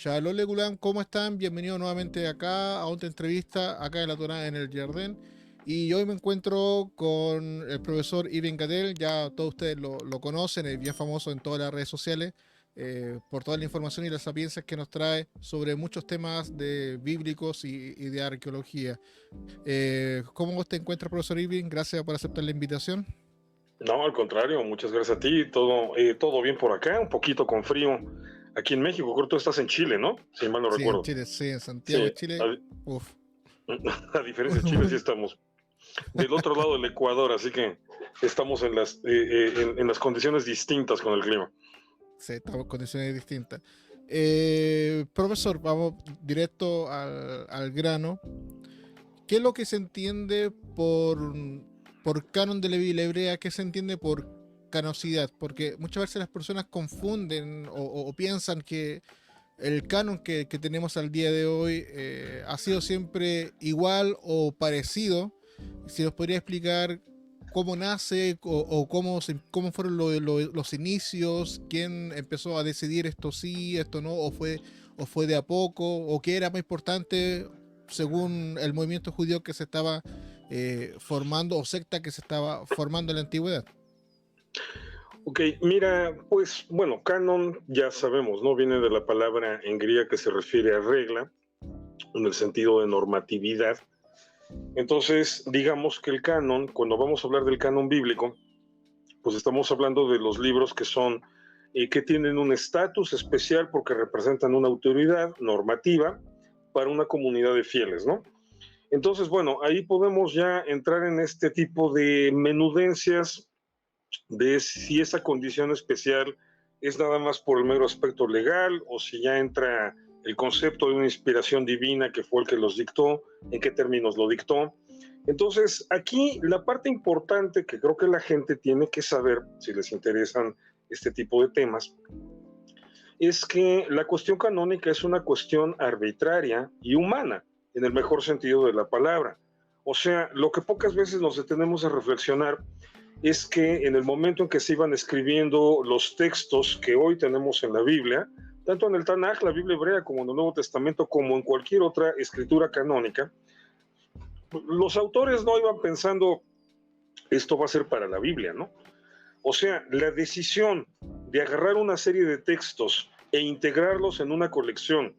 Shalom Legulam, ¿cómo están? Bienvenidos nuevamente acá a otra entrevista acá en la Torá en el Jardín. Y hoy me encuentro con el profesor Ibn Gadel, ya todos ustedes lo conocen, es bien famoso en todas las redes sociales, por toda la información y las sapiencias que nos trae sobre muchos temas bíblicos y de arqueología. ¿Cómo te encuentras, profesor Ibn? Gracias por aceptar la invitación. No, al contrario, muchas gracias a ti. Todo bien por acá, un poquito con frío aquí en México. Creo que tú estás en Chile, ¿no? Si mal no Sí, en recuerdo. Chile, sí, en Santiago Sí, de Chile. Uf. a diferencia de Chile, sí estamos del otro lado del Ecuador, así que estamos en las condiciones distintas con el clima. Sí, estamos en condiciones distintas. Profesor, vamos directo al grano. ¿Qué es lo que se entiende por canon de la Biblia hebrea? ¿Qué se entiende por canosidad? Porque muchas veces las personas confunden o piensan que el canon que tenemos al día de hoy ha sido siempre igual o parecido. Si nos podría explicar cómo nace o cómo fueron los inicios, quién empezó a decidir esto sí, esto no, o fue de a poco, o qué era más importante según el movimiento judío que se estaba formando o secta que se estaba formando en la antigüedad. Ok, mira, pues bueno, canon ya sabemos, ¿no? Viene de la palabra en griega que se refiere a regla, en el sentido de normatividad. Entonces, digamos que el canon, cuando vamos a hablar del canon bíblico, pues estamos hablando de los libros que tienen un estatus especial porque representan una autoridad normativa para una comunidad de fieles, ¿no? Entonces, bueno, ahí podemos ya entrar en este tipo de menudencias de si esa condición especial es nada más por el mero aspecto legal o si ya entra el concepto de una inspiración divina que fue el que los dictó, en qué términos lo dictó. Entonces, aquí la parte importante que creo que la gente tiene que saber, si les interesan este tipo de temas, es que la cuestión canónica es una cuestión arbitraria y humana, en el mejor sentido de la palabra. O sea, lo que pocas veces nos detenemos a reflexionar es que en el momento en que se iban escribiendo los textos que hoy tenemos en la Biblia, tanto en el Tanaj, la Biblia hebrea, como en el Nuevo Testamento, como en cualquier otra escritura canónica, los autores no iban pensando, esto va a ser para la Biblia, ¿no? O sea, la decisión de agarrar una serie de textos e integrarlos en una colección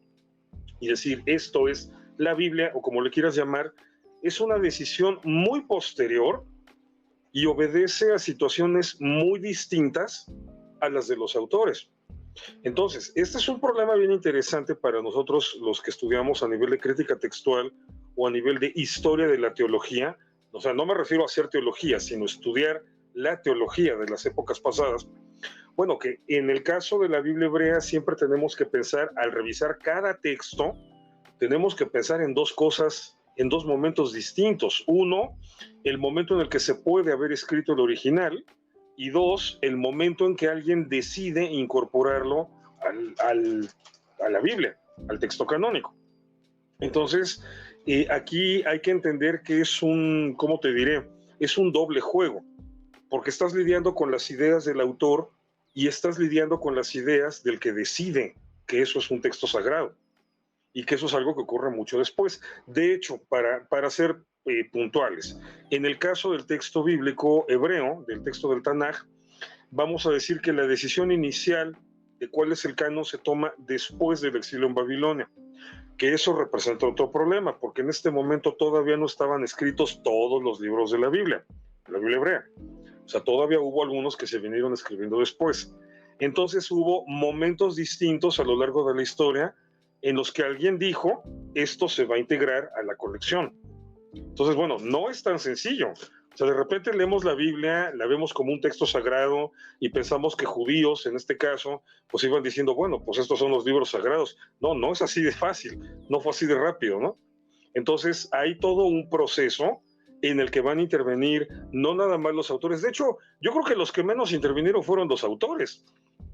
y decir, esto es la Biblia, o como le quieras llamar, es una decisión muy posterior y obedece a situaciones muy distintas a las de los autores. Entonces, este es un problema bien interesante para nosotros los que estudiamos a nivel de crítica textual o a nivel de historia de la teología. O sea, no me refiero a hacer teología, sino estudiar la teología de las épocas pasadas. Bueno, que en el caso de la Biblia hebrea siempre tenemos que pensar, al revisar cada texto, tenemos que pensar en dos cosas, en dos momentos distintos. Uno, el momento en el que se puede haber escrito el original, y dos, el momento en que alguien decide incorporarlo a la Biblia, al texto canónico. Entonces, aquí hay que entender que es ¿cómo te diré? Es un doble juego, porque estás lidiando con las ideas del autor y estás lidiando con las ideas del que decide que eso es un texto sagrado y que eso es algo que ocurre mucho después. De hecho, para ser puntuales, en el caso del texto bíblico hebreo, del texto del Tanaj, vamos a decir que la decisión inicial de cuál es el canon se toma después del exilio en Babilonia, que eso representa otro problema, porque en este momento todavía no estaban escritos todos los libros de la Biblia hebrea. O sea, todavía hubo algunos que se vinieron escribiendo después. Entonces hubo momentos distintos a lo largo de la historia en los que alguien dijo, esto se va a integrar a la colección. Entonces, bueno, no es tan sencillo. O sea, de repente leemos la Biblia, la vemos como un texto sagrado y pensamos que judíos, en este caso, pues iban diciendo, bueno, pues estos son los libros sagrados. No, no es así de fácil, no fue así de rápido, ¿no? Entonces, hay todo un proceso en el que van a intervenir no nada más los autores. De hecho, yo creo que los que menos intervinieron fueron los autores.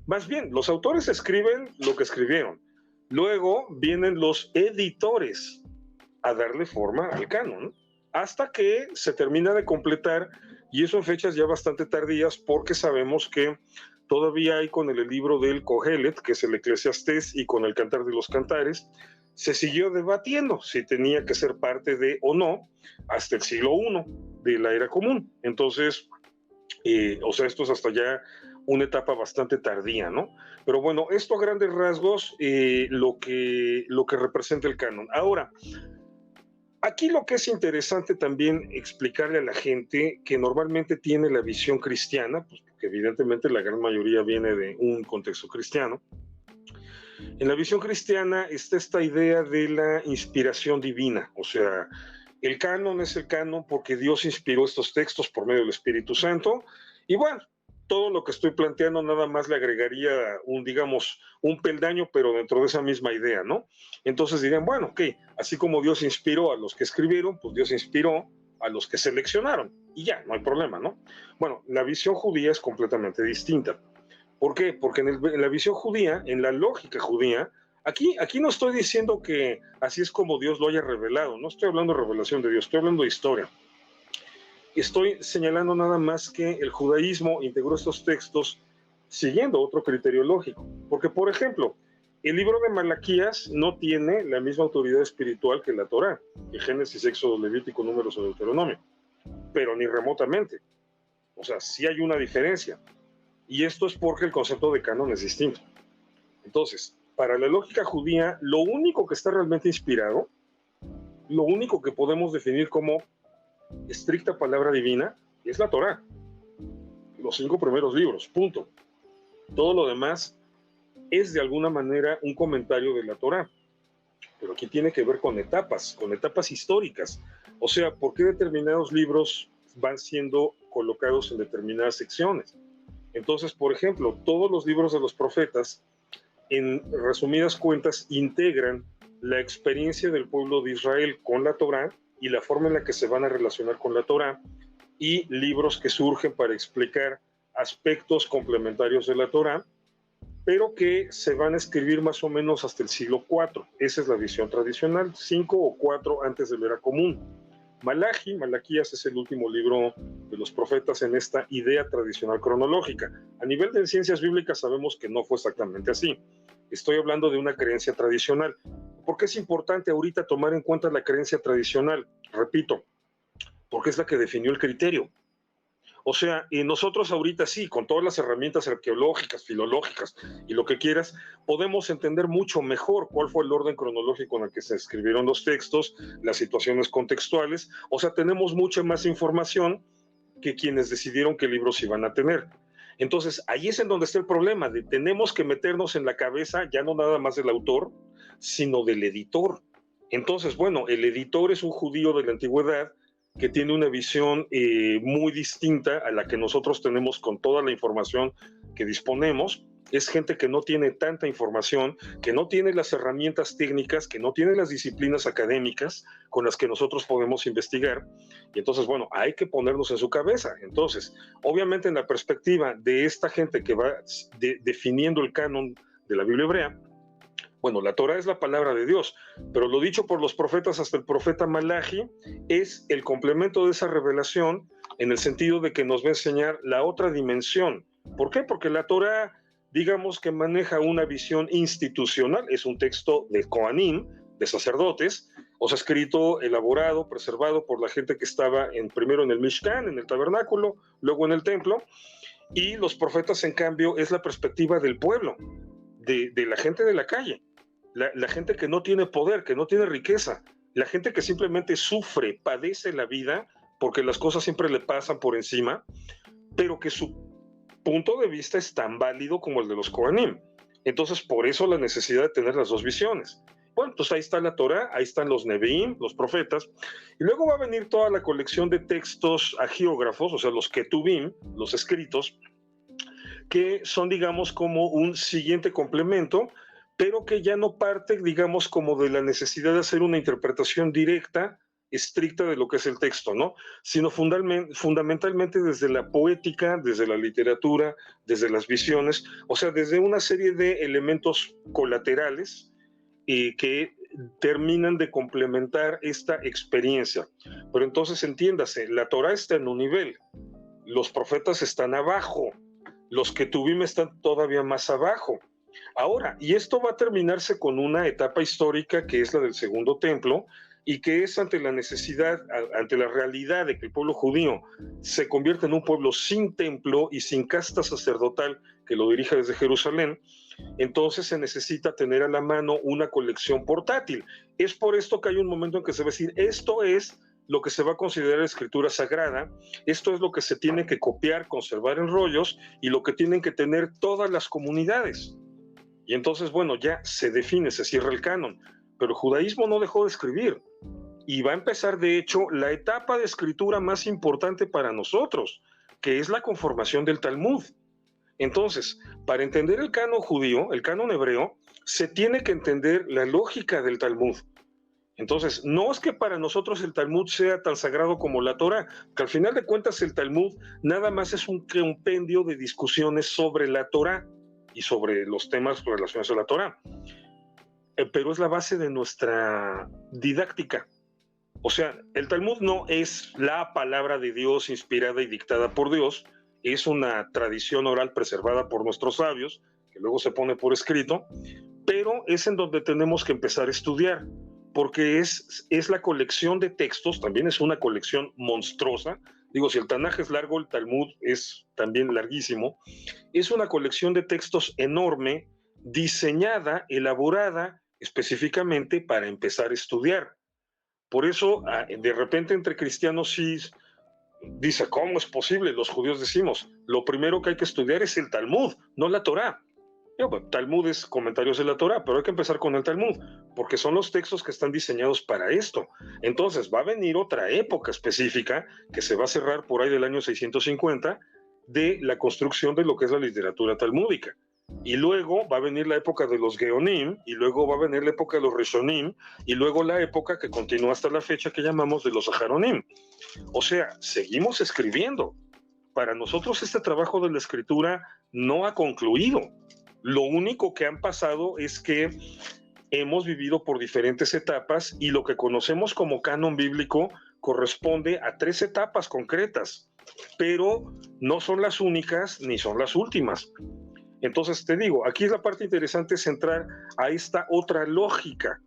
Más bien, los autores escriben lo que escribieron. Luego vienen los editores a darle forma al canon, hasta que se termina de completar, y eso en fechas ya bastante tardías, porque sabemos que todavía hay con el libro del Cohelet, que es el Eclesiastés, y con el Cantar de los Cantares, se siguió debatiendo si tenía que ser parte de o no hasta el siglo I de la era común. Entonces, o sea, esto es hasta ya una etapa bastante tardía, ¿no? Pero bueno, esto a grandes rasgos, lo que representa el canon. Ahora, aquí lo que es interesante también explicarle a la gente que normalmente tiene la visión cristiana, pues porque evidentemente la gran mayoría viene de un contexto cristiano. En la visión cristiana está esta idea de la inspiración divina, o sea, el canon es el canon porque Dios inspiró estos textos por medio del Espíritu Santo, y bueno, todo lo que estoy planteando nada más le agregaría digamos, un peldaño, pero dentro de esa misma idea, ¿no? Entonces dirían, bueno, ok, así como Dios inspiró a los que escribieron, pues Dios inspiró a los que seleccionaron, y ya, no hay problema, ¿no? Bueno, la visión judía es completamente distinta. ¿Por qué? Porque en la visión judía, en la lógica judía, aquí no estoy diciendo que así es como Dios lo haya revelado, no estoy hablando de revelación de Dios, estoy hablando de historia. Estoy señalando nada más que el judaísmo integró estos textos siguiendo otro criterio lógico. Porque, por ejemplo, el libro de Malaquías no tiene la misma autoridad espiritual que la Torá, que Génesis, Éxodo, Levítico, Números o Deuteronomio, pero ni remotamente. O sea, sí hay una diferencia. Y esto es porque el concepto de canon es distinto. Entonces, para la lógica judía, lo único que está realmente inspirado, lo único que podemos definir como estricta palabra divina, es la Torá. Los 5 primeros libros, punto. Todo lo demás es de alguna manera un comentario de la Torá. Pero aquí tiene que ver con etapas históricas. O sea, ¿por qué determinados libros van siendo colocados en determinadas secciones? Entonces, por ejemplo, todos los libros de los profetas, en resumidas cuentas, integran la experiencia del pueblo de Israel con la Torá y la forma en la que se van a relacionar con la Torá, y libros que surgen para explicar aspectos complementarios de la Torá, pero que se van a escribir más o menos hasta el siglo IV. Esa es la visión tradicional, 5 o 4 antes de la era común. Malaquías es el último libro de los profetas en esta idea tradicional cronológica. A nivel de ciencias bíblicas sabemos que no fue exactamente así. Estoy hablando de una creencia tradicional. ¿Por qué es importante ahorita tomar en cuenta la creencia tradicional? Repito, porque es la que definió el criterio. O sea, y nosotros ahorita sí, con todas las herramientas arqueológicas, filológicas y lo que quieras, podemos entender mucho mejor cuál fue el orden cronológico en el que se escribieron los textos, las situaciones contextuales. O sea, tenemos mucha más información que quienes decidieron qué libros iban a tener. Entonces, ahí es en donde está el problema, de tenemos que meternos en la cabeza ya no nada más del autor, sino del editor. Entonces, bueno, el editor es un judío de la antigüedad que tiene una visión muy distinta a la que nosotros tenemos con toda la información que disponemos. Es gente que no tiene tanta información, que no tiene las herramientas técnicas, que no tiene las disciplinas académicas con las que nosotros podemos investigar. Y entonces, bueno, hay que ponernos en su cabeza. Entonces, obviamente en la perspectiva de esta gente que va definiendo el canon de la Biblia hebrea, bueno, la Torá es la palabra de Dios, pero lo dicho por los profetas hasta el profeta Malachi es el complemento de esa revelación en el sentido de que nos va a enseñar la otra dimensión. ¿Por qué? Porque la Torá, digamos que maneja una visión institucional, es un texto de Kohanim, de sacerdotes, o sea, escrito, elaborado, preservado por la gente que estaba primero en el Mishkan, en el tabernáculo, luego en el templo, y los profetas, en cambio, es la perspectiva del pueblo, de la gente de la calle. La gente que no tiene poder, que no tiene riqueza, la gente que simplemente sufre, padece la vida porque las cosas siempre le pasan por encima, pero que su punto de vista es tan válido como el de los Kohanim. Entonces, por eso la necesidad de tener las dos visiones. Bueno, pues ahí está la Torá, ahí están los Nevi'im, los profetas, y luego va a venir toda la colección de textos agiógrafos, o sea, los Ketuvim, los escritos, que son, digamos, como un siguiente complemento, pero que ya no parte, digamos, como de la necesidad de hacer una interpretación directa, estricta de lo que es el texto, ¿no? Sino fundamentalmente desde la poética, desde la literatura, desde las visiones, o sea, desde una serie de elementos colaterales que terminan de complementar esta experiencia. Pero entonces entiéndase, la Torá está en un nivel, los profetas están abajo, Los Ketubim están todavía más abajo. Ahora, y esto va a terminarse con una etapa histórica que es la del Segundo Templo, y que es ante la necesidad, ante la realidad de que el pueblo judío se convierte en un pueblo sin templo y sin casta sacerdotal que lo dirija desde Jerusalén. Entonces se necesita tener a la mano una colección portátil. Es por esto que hay un momento en que se va a decir, esto es lo que se va a considerar escritura sagrada, esto es lo que se tiene que copiar, conservar en rollos y lo que tienen que tener todas las comunidades. Y entonces, bueno, ya se define, se cierra el canon, pero el judaísmo no dejó de escribir. Y va a empezar, de hecho, la etapa de escritura más importante para nosotros, que es la conformación del Talmud. Entonces, para entender el canon judío, el canon hebreo, se tiene que entender la lógica del Talmud. Entonces, no es que para nosotros el Talmud sea tan sagrado como la Torá, que al final de cuentas el Talmud nada más es un compendio de discusiones sobre la Torá y sobre los temas relacionados a la Torá. Pero es la base de nuestra didáctica. O sea, el Talmud no es la palabra de Dios inspirada y dictada por Dios, es una tradición oral preservada por nuestros sabios, que luego se pone por escrito, pero es en donde tenemos que empezar a estudiar, porque es la colección de textos, también es una colección monstruosa. Digo, si el Tanaj es largo, el Talmud es también larguísimo. Es una colección de textos enorme, diseñada, elaborada específicamente para empezar a estudiar. Por eso, de repente, entre cristianos sí dice, ¿cómo es posible? Los judíos decimos, lo primero que hay que estudiar es el Talmud, no la Torá. Talmud es comentarios de la Torá, pero hay que empezar con el Talmud, porque son los textos que están diseñados para esto. Entonces va a venir otra época específica, que se va a cerrar por ahí del año 650, de la construcción de lo que es la literatura talmúdica. Y luego va a venir la época de los Geonim, y luego va a venir la época de los Rishonim, y luego la época que continúa hasta la fecha que llamamos de los Aharonim. O sea, seguimos escribiendo. Para nosotros este trabajo de la escritura no ha concluido. Lo único que han pasado es que hemos vivido por diferentes etapas y lo que conocemos como canon bíblico corresponde a 3 etapas concretas, pero no son las únicas ni son las últimas. Entonces te digo, aquí es la parte interesante, es entrar a esta otra lógica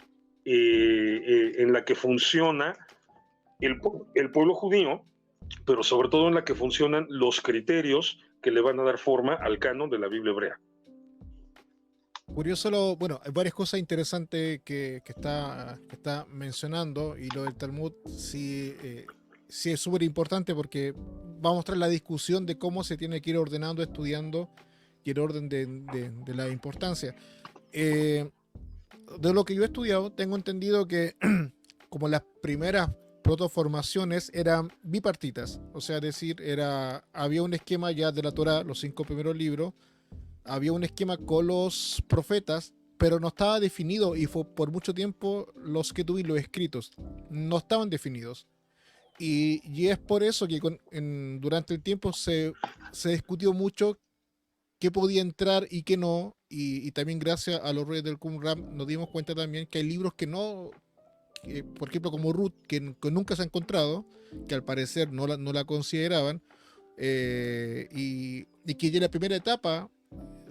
en la que funciona el pueblo judío, pero sobre todo en la que funcionan los criterios que le van a dar forma al canon de la Biblia hebrea. Curioso, bueno, hay varias cosas interesantes que está mencionando, y lo del Talmud sí, sí es súper importante porque va a mostrar la discusión de cómo se tiene que ir ordenando, estudiando y el orden de la importancia. De lo que yo he estudiado, tengo entendido que como las primeras protoformaciones eran bipartitas, o sea, decir, había un esquema ya de la Torá, los 5 primeros libros, había un esquema con los profetas, pero no estaba definido, y fue por mucho tiempo los Ketubim, los escritos, no estaban definidos. Y es por eso que durante el tiempo se discutió mucho qué podía entrar y qué no, y también gracias a los reyes del Qumran nos dimos cuenta también que hay libros que no, por ejemplo como Ruth, que nunca se ha encontrado, que al parecer no la consideraban, y que ya en la primera etapa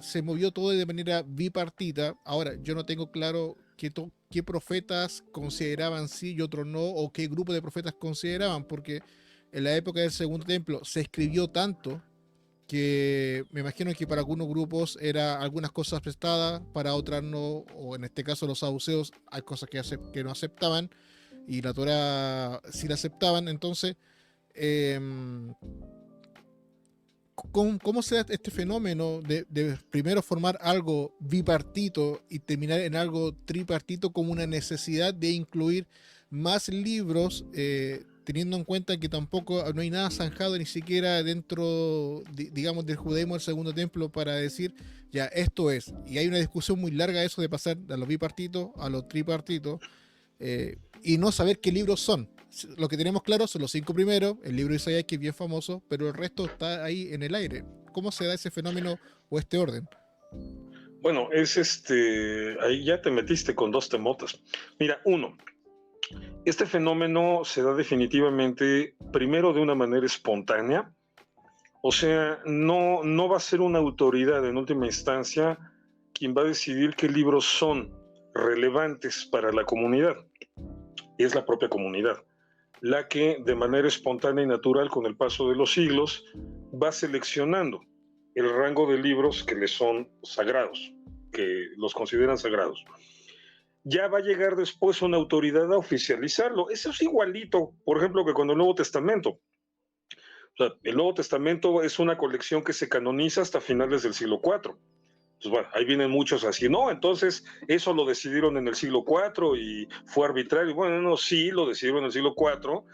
se movió todo de manera bipartita. Ahora, yo no tengo claro qué profetas consideraban sí y otros no, o qué grupo de profetas consideraban, porque en la época del Segundo Templo se escribió tanto que me imagino que para algunos grupos era algunas cosas prestadas, para otras no, o en este caso los saduceos hay cosas que no aceptaban, y la Torá sí la aceptaban. Entonces, ¿cómo se da este fenómeno de primero formar algo bipartito y terminar en algo tripartito como una necesidad de incluir más libros, teniendo en cuenta que tampoco no hay nada zanjado ni siquiera dentro, digamos, del judaísmo del Segundo Templo para decir, ya, esto es? Y hay una discusión muy larga eso de pasar a los bipartitos a los tripartitos, y no saber qué libros son. Lo que tenemos claro son los 5 primeros, el libro de Isaías, que es bien famoso, pero el resto está ahí en el aire. ¿Cómo se da ese fenómeno o este orden? Bueno, ahí ya te metiste con 2 temotas. Mira, uno, este fenómeno se da definitivamente primero de una manera espontánea, O sea, no va a ser una autoridad en última instancia quien va a decidir qué libros son relevantes para la comunidad. Es la propia comunidad la que de manera espontánea y natural con el paso de los siglos va seleccionando el rango de libros que les son sagrados, que los consideran sagrados. Ya va a llegar después una autoridad a oficializarlo. Eso es igualito, por ejemplo, que con el Nuevo Testamento. O sea, el Nuevo Testamento es una colección que se canoniza hasta finales del siglo IV. Pues bueno, ahí vienen muchos así, no, entonces eso lo decidieron en el siglo IV y fue arbitrario. Bueno, no, sí, lo decidieron en el siglo IV,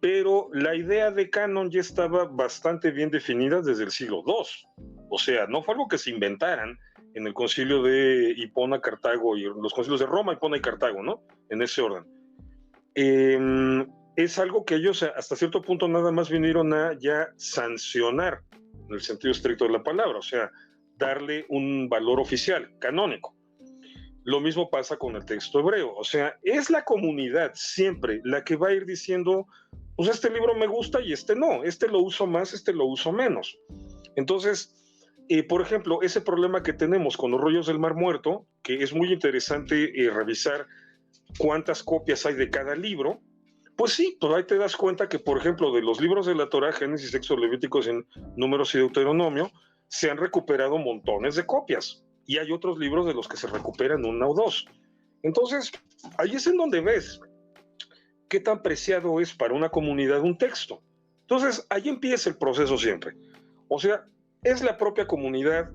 pero la idea de canon ya estaba bastante bien definida desde el siglo II. O sea, no fue algo que se inventaran en el concilio de Hipona, Cartago, y los concilios de Roma, Hipona y Cartago, ¿no? En ese orden. Es algo que ellos hasta cierto punto nada más vinieron a ya sancionar, en el sentido estricto de la palabra, o sea, darle un valor oficial, canónico. Lo mismo pasa con el texto hebreo, o sea, es la comunidad siempre la que va a ir diciendo, pues este libro me gusta y este no, este lo uso más, este lo uso menos. Entonces, por ejemplo, ese problema que tenemos con los rollos del Mar Muerto, que es muy interesante revisar cuántas copias hay de cada libro, pues sí, pues ahí te das cuenta que, por ejemplo, de los libros de la Torá, Génesis, Éxodo, Levíticos, Números y Deuteronomio, se han recuperado montones de copias y hay otros libros de los que se recuperan una o dos. Entonces, ahí es en donde ves qué tan preciado es para una comunidad un texto. Entonces, ahí empieza el proceso siempre. O sea, es la propia comunidad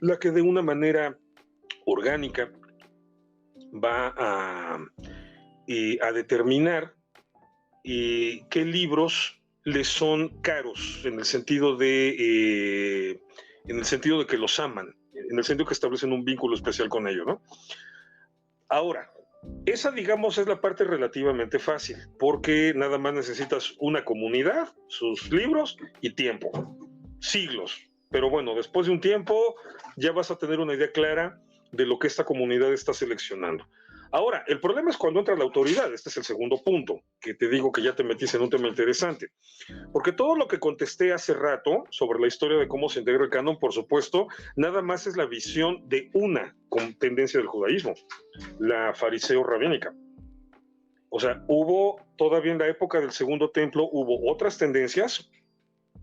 la que de una manera orgánica va a determinar qué libros les son caros en el sentido de que los aman, en el sentido que establecen un vínculo especial con ellos, ¿no? Ahora, esa, digamos, es la parte relativamente fácil, porque nada más necesitas una comunidad, sus libros y tiempo, siglos. Pero bueno, después de un tiempo ya vas a tener una idea clara de lo que esta comunidad está seleccionando. Ahora, el problema es cuando entra la autoridad. Este es el segundo punto, que te digo que ya te metiste en un tema interesante. Porque todo lo que contesté hace rato sobre la historia de cómo se integra el canon, por supuesto, nada más es la visión de una tendencia del judaísmo, la fariseo-rabínica. O sea, hubo todavía en la época del Segundo Templo, hubo otras tendencias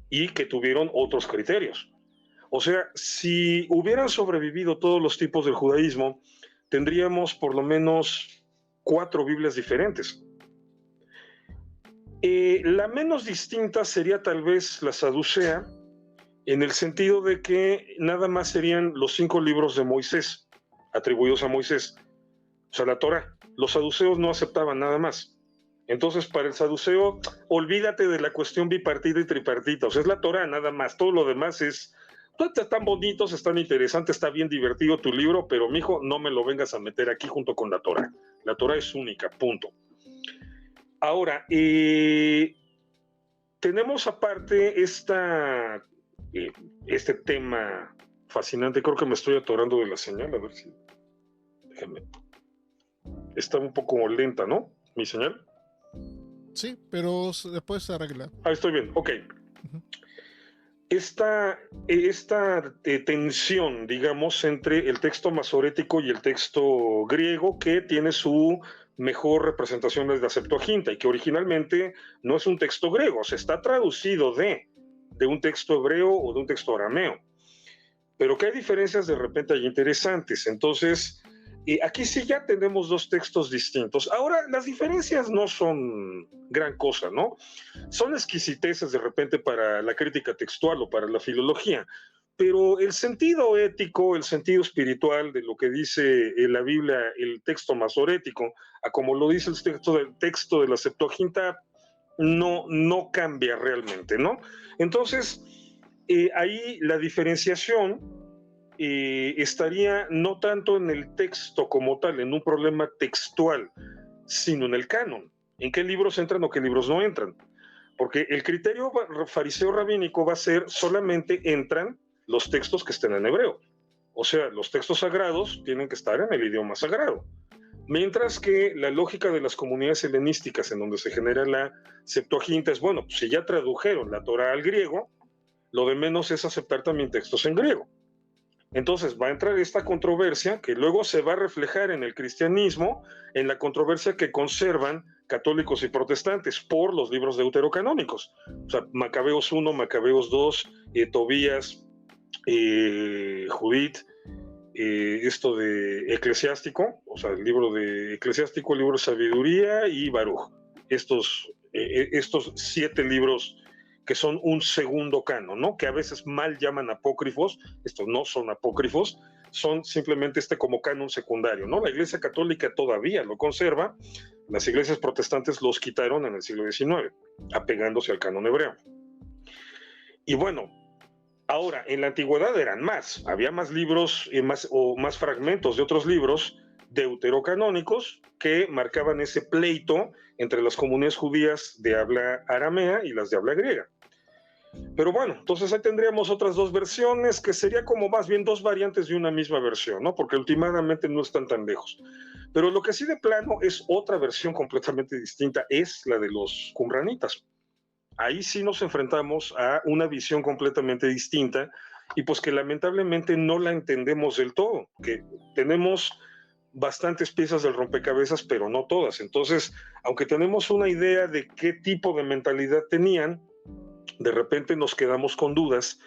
y que tuvieron otros criterios. O sea, si hubieran sobrevivido todos los tipos del judaísmo, tendríamos por lo menos 4 Biblias diferentes. La menos distinta sería tal vez la saducea, en el sentido de que nada más serían los 5 libros de Moisés, atribuidos a Moisés, o sea, la Torá. Los saduceos no aceptaban nada más. Entonces, para el saduceo, olvídate de la cuestión bipartita y tripartita, o sea, es la Torá nada más, todo lo demás es... Están bonitos, están interesantes, está bien divertido tu libro, pero mijo, no me lo vengas a meter aquí junto con la Torá. La Torá es única, punto. Ahora, tenemos aparte este tema fascinante. Creo que me estoy atorando de la señal, a ver si... Déjame. Está un poco lenta, ¿no? ¿Mi señal? Sí, pero después se arregla. Ah, estoy bien, ok. Uh-huh. Esta tensión, digamos, entre el texto masorético y el texto griego, que tiene su mejor representación desde la Septuaginta y que originalmente no es un texto griego, se está traducido de un texto hebreo o de un texto arameo, pero que hay diferencias de repente ahí interesantes. Entonces, aquí sí ya tenemos 2 textos distintos. Ahora, las diferencias no son gran cosa, ¿no? Son exquisiteces de repente para la crítica textual o para la filología, pero el sentido ético, el sentido espiritual de lo que dice la Biblia, el texto masorético, a como lo dice el texto de la Septuaginta, no cambia realmente, ¿no? Entonces, ahí la diferenciación estaría no tanto en el texto como tal, en un problema textual, sino en el canon. ¿En qué libros entran o qué libros no entran? Porque el criterio fariseo rabínico va a ser solamente entran los textos que estén en hebreo. O sea, los textos sagrados tienen que estar en el idioma sagrado. Mientras que la lógica de las comunidades helenísticas en donde se genera la Septuaginta es, bueno, pues si ya tradujeron la Torá al griego, Lo de menos es aceptar también textos en griego. Entonces va a entrar esta controversia que luego se va a reflejar en el cristianismo, en la controversia que conservan católicos y protestantes por los libros deuterocanónicos. O sea, Macabeos 1, Macabeos 2, Tobías, Judith, esto de Eclesiástico, o sea, el libro de Eclesiástico, el libro de Sabiduría y Baruch. Estos 7 libros que son un segundo canon, ¿no? Que a veces mal llaman apócrifos. Estos no son apócrifos, son simplemente como canon secundario, ¿no? La Iglesia Católica todavía lo conserva, las iglesias protestantes los quitaron en el siglo XIX, apegándose al canon hebreo. Y bueno, ahora, en la antigüedad eran más, había más libros más fragmentos de otros libros deuterocanónicos que marcaban ese pleito entre las comunidades judías de habla aramea y las de habla griega. Pero bueno, entonces ahí tendríamos otras 2 versiones, que sería como más bien 2 variantes de una misma versión, ¿no? Porque últimamente no están tan lejos. Pero lo que sí de plano es otra versión completamente distinta, es la de los qumranitas. Ahí sí nos enfrentamos a una visión completamente distinta y pues que lamentablemente no la entendemos del todo, que tenemos bastantes piezas del rompecabezas, pero no todas. Entonces, aunque tenemos una idea de qué tipo de mentalidad tenían, de repente nos quedamos con dudas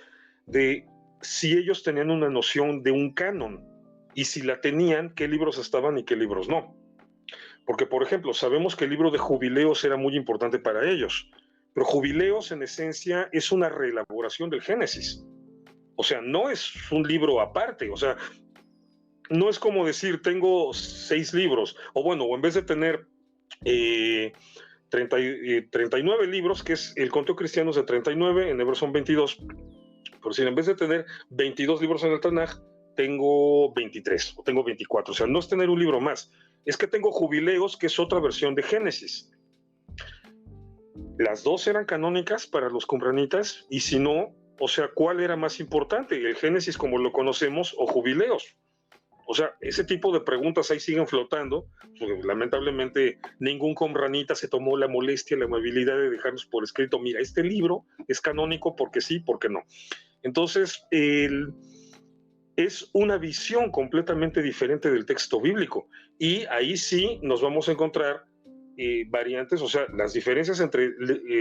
de si ellos tenían una noción de un canon y si la tenían, qué libros estaban y qué libros no. Porque, por ejemplo, sabemos que el libro de Jubileos era muy importante para ellos, pero Jubileos en esencia es una reelaboración del Génesis. O sea, no es un libro aparte, o sea, no es como decir, tengo 6 libros, o bueno, o en vez de tener 39 libros, que es el conteo cristiano es de 39, en hebreo son 22, por decir, en vez de tener 22 libros en el Tanaj, tengo 23 o tengo 24, o sea, no es tener un libro más, es que tengo Jubileos, que es otra versión de Génesis. Las 2 eran canónicas para los qumranitas, y si no, o sea, ¿cuál era más importante? ¿El Génesis como lo conocemos o Jubileos? O sea, ese tipo de preguntas ahí siguen flotando, porque lamentablemente ningún qumranita se tomó la molestia, la amabilidad de dejarnos por escrito, mira, este libro es canónico porque sí, porque no. Entonces, es una visión completamente diferente del texto bíblico, y ahí sí nos vamos a encontrar variantes, o sea, las diferencias entre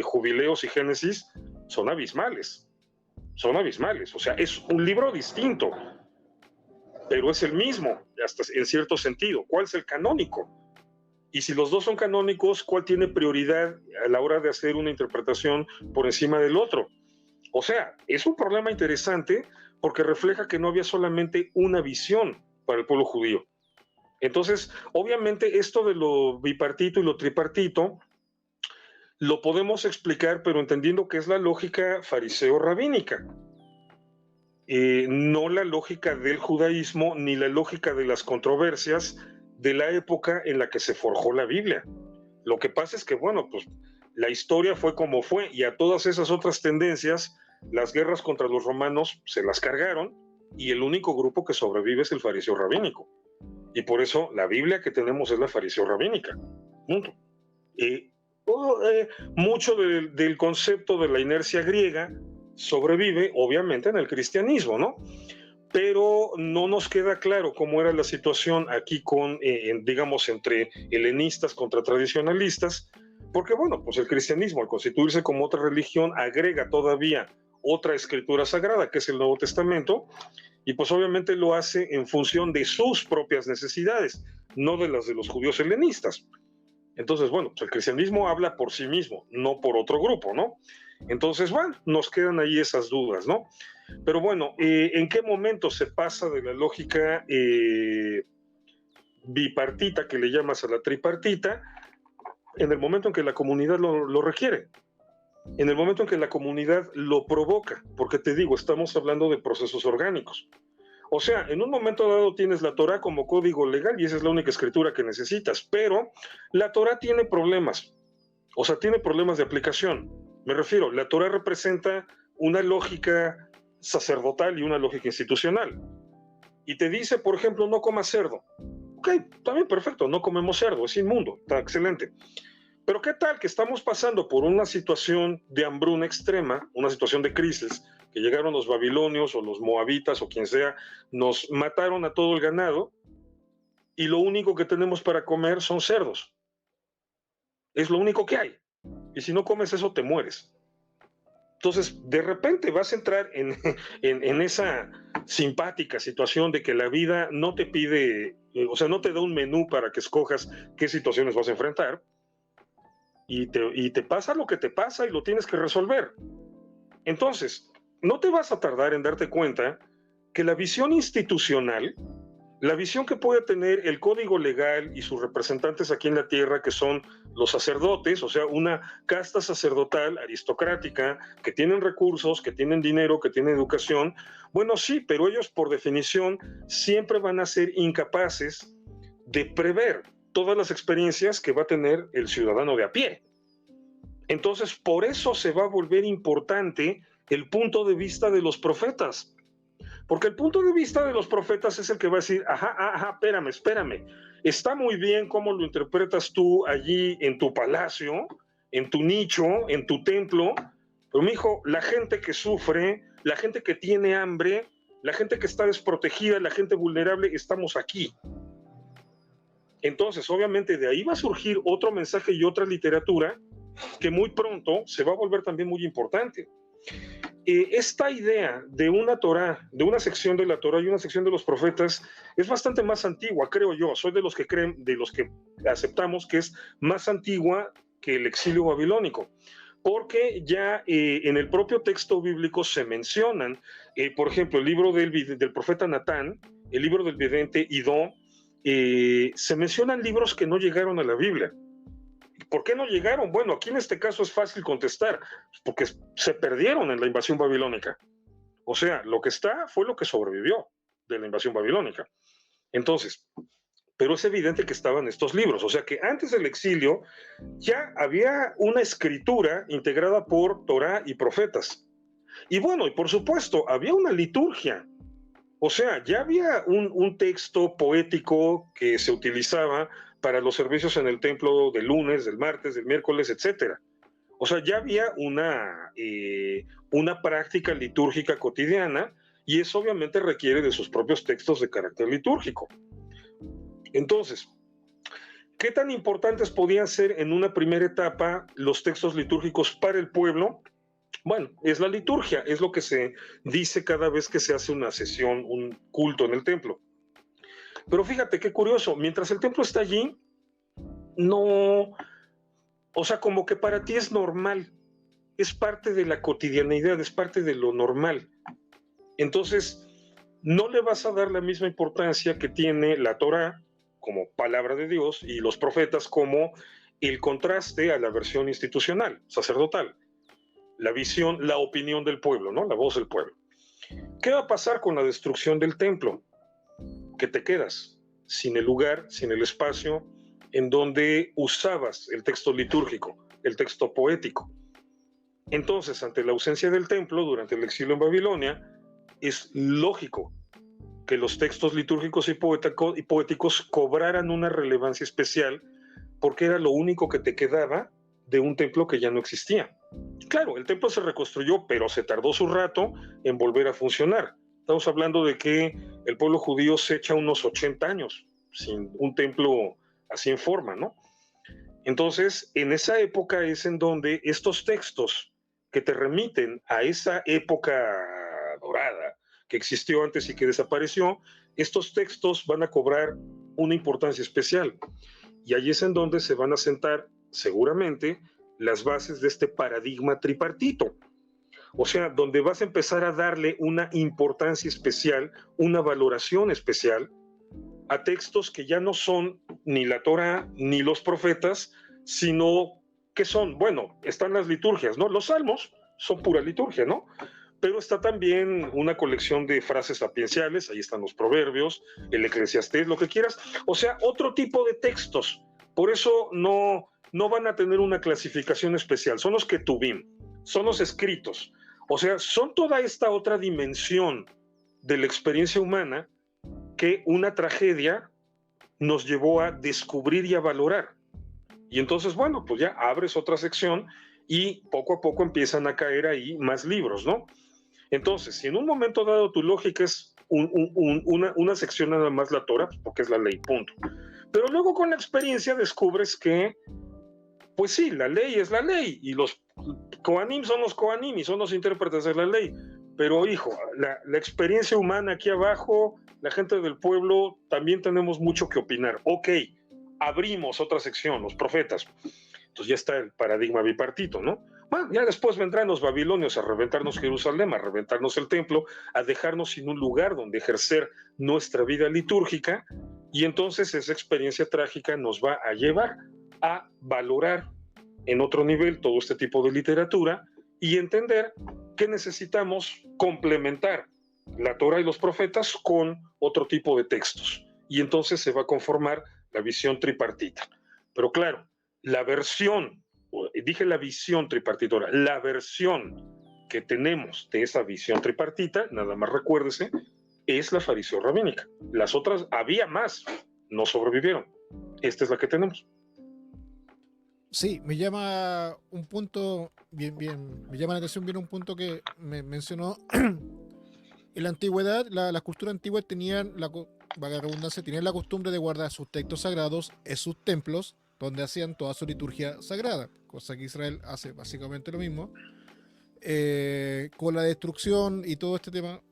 Jubileos y Génesis son abismales, o sea, es un libro distinto, pero es el mismo, hasta en cierto sentido. ¿Cuál es el canónico? Y si los 2 son canónicos, ¿cuál tiene prioridad a la hora de hacer una interpretación por encima del otro? O sea, es un problema interesante porque refleja que no había solamente una visión para el pueblo judío. Entonces, obviamente, esto de lo bipartito y lo tripartito lo podemos explicar, pero entendiendo que es la lógica fariseo-rabínica. No la lógica del judaísmo ni la lógica de las controversias de la época en la que se forjó la Biblia. Lo que pasa es que, bueno, pues la historia fue como fue, y a todas esas otras tendencias, las guerras contra los romanos se las cargaron, y el único grupo que sobrevive es el fariseo rabínico. Y por eso la Biblia que tenemos es la fariseo rabínica. Mucho del concepto de la inercia griega sobrevive obviamente en el cristianismo, ¿no? Pero no nos queda claro cómo era la situación aquí con, digamos, entre helenistas contra tradicionalistas, porque bueno, pues el cristianismo al constituirse como otra religión agrega todavía otra escritura sagrada, que es el Nuevo Testamento, y pues obviamente lo hace en función de sus propias necesidades, no de las de los judíos helenistas. Entonces, bueno, pues el cristianismo habla por sí mismo, no por otro grupo, ¿no? Entonces, bueno, nos quedan ahí esas dudas, ¿no? Pero bueno, ¿en qué momento se pasa de la lógica bipartita, que le llamas, a la tripartita? En el momento en que la comunidad lo requiere, en el momento en que la comunidad lo provoca, porque te digo, estamos hablando de procesos orgánicos. O sea, en un momento dado tienes la Torá como código legal y esa es la única escritura que necesitas, pero la Torá tiene problemas, o sea, tiene problemas de aplicación. Me refiero, la Torá representa una lógica sacerdotal y una lógica institucional. Y te dice, por ejemplo, no comas cerdo. Ok, también perfecto, no comemos cerdo, es inmundo, está excelente. Pero ¿qué tal que estamos pasando por una situación de hambruna extrema, una situación de crisis, que llegaron los babilonios o los moabitas o quien sea, nos mataron a todo el ganado y lo único que tenemos para comer son cerdos. Es lo único que hay. Y si no comes eso, te mueres. Entonces, de repente vas a entrar en esa simpática situación de que la vida no te pide, o sea, no te da un menú para que escojas qué situaciones vas a enfrentar, y te pasa lo que te pasa y lo tienes que resolver. Entonces, no te vas a tardar en darte cuenta que la visión institucional, la visión que puede tener el código legal y sus representantes aquí en la tierra, que son los sacerdotes, o sea, una casta sacerdotal aristocrática, que tienen recursos, que tienen dinero, que tienen educación, bueno, sí, pero ellos por definición siempre van a ser incapaces de prever todas las experiencias que va a tener el ciudadano de a pie. Entonces, por eso se va a volver importante el punto de vista de los profetas. Porque el punto de vista de los profetas es el que va a decir, ajá, espérame. Está muy bien cómo lo interpretas tú allí en tu palacio, en tu nicho, en tu templo, pero mijo, la gente que sufre, la gente que tiene hambre, la gente que está desprotegida, la gente vulnerable, estamos aquí. Entonces, obviamente, de ahí va a surgir otro mensaje y otra literatura que muy pronto se va a volver también muy importante. Esta idea de una Torá, de una sección de la Torá y una sección de los profetas, es bastante más antigua, creo yo. Soy de los que creen, de los que aceptamos que es más antigua que el exilio babilónico, porque ya en el propio texto bíblico se mencionan, por ejemplo, el libro del profeta Natán, el libro del vidente Idó, se mencionan libros que no llegaron a la Biblia. ¿Por qué no llegaron? Bueno, aquí en este caso es fácil contestar, porque se perdieron en la invasión babilónica. O sea, lo que está fue lo que sobrevivió de la invasión babilónica. Entonces, pero es evidente que estaban estos libros, o sea que antes del exilio ya había una escritura integrada por Torá y profetas. Y bueno, y por supuesto, había una liturgia. O sea, ya había un texto poético que se utilizaba para los servicios en el templo del lunes, del martes, del miércoles, etcétera. O sea, ya había una práctica litúrgica cotidiana y eso obviamente requiere de sus propios textos de carácter litúrgico. Entonces, ¿qué tan importantes podían ser en una primera etapa los textos litúrgicos para el pueblo? Bueno, es la liturgia, es lo que se dice cada vez que se hace una sesión, un culto en el templo. Pero fíjate qué curioso, mientras el templo está allí, no, o sea, como que para ti es normal, es parte de la cotidianidad, es parte de lo normal. Entonces, no le vas a dar la misma importancia que tiene la Torá como palabra de Dios y los profetas como el contraste a la versión institucional, sacerdotal, la visión, la opinión del pueblo, ¿no? La voz del pueblo. ¿Qué va a pasar con la destrucción del templo? Que te quedas sin el lugar, sin el espacio en donde usabas el texto litúrgico, el texto poético. Entonces, ante la ausencia del templo durante el exilio en Babilonia, es lógico que los textos litúrgicos y poéticos cobraran una relevancia especial porque era lo único que te quedaba de un templo que ya no existía. Claro, el templo se reconstruyó, pero se tardó su rato en volver a funcionar. Estamos hablando de que el pueblo judío se echa unos 80 años sin un templo así en forma, ¿no? Entonces, en esa época es en donde estos textos que te remiten a esa época dorada que existió antes y que desapareció, estos textos van a cobrar una importancia especial. Y allí es en donde se van a sentar seguramente las bases de este paradigma tripartito. O sea, donde vas a empezar a darle una importancia especial, una valoración especial a textos que ya no son ni la Torá ni los profetas, sino que son, bueno, están las liturgias, ¿no? Los salmos son pura liturgia, ¿no? Pero está también una colección de frases sapienciales, ahí están los proverbios, el Eclesiastés, lo que quieras. O sea, otro tipo de textos. Por eso no van a tener una clasificación especial, son los ketubim, son los escritos. O sea, son toda esta otra dimensión de la experiencia humana que una tragedia nos llevó a descubrir y a valorar. Y entonces, bueno, pues ya abres otra sección y poco a poco empiezan a caer ahí más libros, ¿no? Entonces, si en un momento dado tu lógica es una sección nada más la Torah, porque es la ley, punto. Pero luego con la experiencia descubres que, pues sí, la ley es la ley, y los Kohanim son los Kohanim y son los intérpretes de la ley. Pero hijo, la experiencia humana aquí abajo, la gente del pueblo, también tenemos mucho que opinar. Ok, abrimos otra sección, los profetas. Entonces ya está el paradigma bipartito, ¿no? Bueno, ya después vendrán los babilonios a reventarnos Jerusalén, a reventarnos el templo, a dejarnos sin un lugar donde ejercer nuestra vida litúrgica, y entonces esa experiencia trágica nos va a llevar a valorar en otro nivel todo este tipo de literatura y entender que necesitamos complementar la Torah y los profetas con otro tipo de textos. Y entonces se va a conformar la visión tripartita. Pero claro, la versión, dije la visión tripartita, ahora, la versión que tenemos de esa visión tripartita, nada más recuérdese, es la fariseo rabínica. Las otras, había más, no sobrevivieron. Esta es la que tenemos. Sí, me llama un punto, me llama la atención bien un punto que me mencionó. En la antigüedad, la cultura antigua tenían, valga la redundancia, tenían la costumbre de guardar sus textos sagrados en sus templos, donde hacían toda su liturgia sagrada, cosa que Israel hace básicamente lo mismo. Con la destrucción y todo este tema,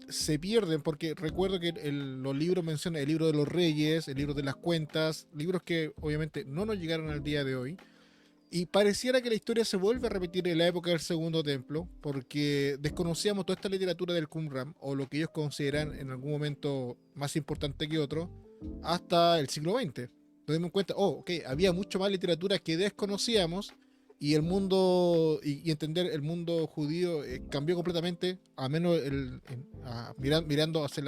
se pierden, porque recuerdo que los libros mencionan el libro de los reyes, el libro de las cuentas, libros que obviamente no nos llegaron al día de hoy. Y pareciera que la historia se vuelve a repetir en la época del Segundo Templo, porque desconocíamos toda esta literatura del Qumran, o lo que ellos consideran en algún momento más importante que otro, hasta el siglo XX. Nos dimos cuenta, había mucho más literatura que desconocíamos, y el mundo, y entender el mundo judío cambió completamente, a menos mirando hacia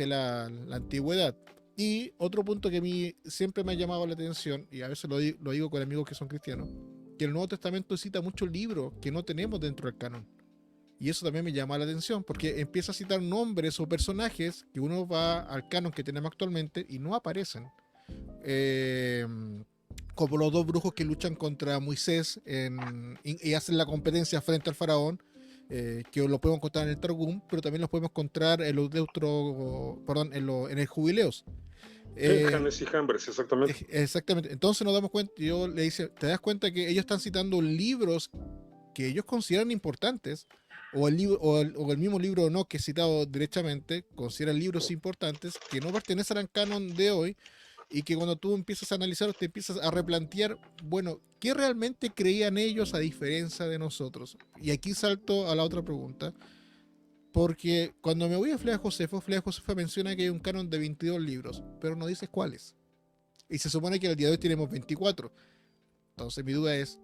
la antigüedad. Y otro punto que a mí siempre me ha llamado la atención, y a veces lo digo con amigos que son cristianos, que el Nuevo Testamento cita muchos libros que no tenemos dentro del canon. Y eso también me llama la atención, porque empieza a citar nombres o personajes que uno va al canon que tenemos actualmente y no aparecen. Eh, Como los dos brujos que luchan contra Moisés y hacen la competencia frente al faraón, que lo podemos encontrar en el Targum, pero también los podemos encontrar en los en el Jubileos. Janes y Jambres, exactamente. Exactamente. Entonces nos damos cuenta, yo le dice, ¿te das cuenta que ellos están citando libros que ellos consideran importantes? O el mismo libro no que es citado derechamente, consideran libros importantes que no pertenecen al canon de hoy, y que cuando tú empiezas a analizar, te empiezas a replantear, bueno, ¿qué realmente creían ellos a diferencia de nosotros? Y aquí salto a la otra pregunta, porque cuando me voy a Flea Josefa menciona que hay un canon de 22 libros, pero no dice cuáles. Y se supone que al día de hoy tenemos 24. Entonces mi duda es,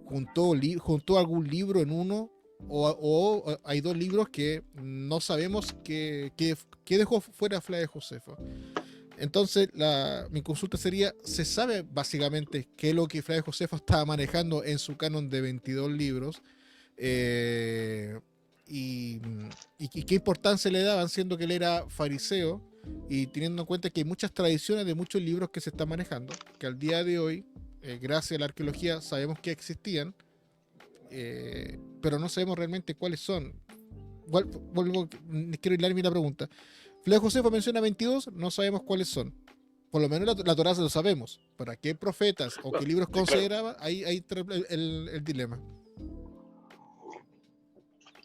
¿juntó algún libro en uno? O hay dos libros que no sabemos que dejó fuera Flea Josefa. Entonces, mi consulta sería, ¿se sabe básicamente qué es lo que Flavio Josefo estaba manejando en su canon de 22 libros? Y qué importancia le daban, siendo que él era fariseo, y teniendo en cuenta que hay muchas tradiciones de muchos libros que se están manejando, que al día de hoy, gracias a la arqueología, sabemos que existían, pero no sabemos realmente cuáles son. Quiero hilarme la pregunta. Flavio Josefo menciona 22, no sabemos cuáles son. Por lo menos la Torá lo sabemos. ¿Para qué profetas o qué libros consideraba? Ahí el dilema.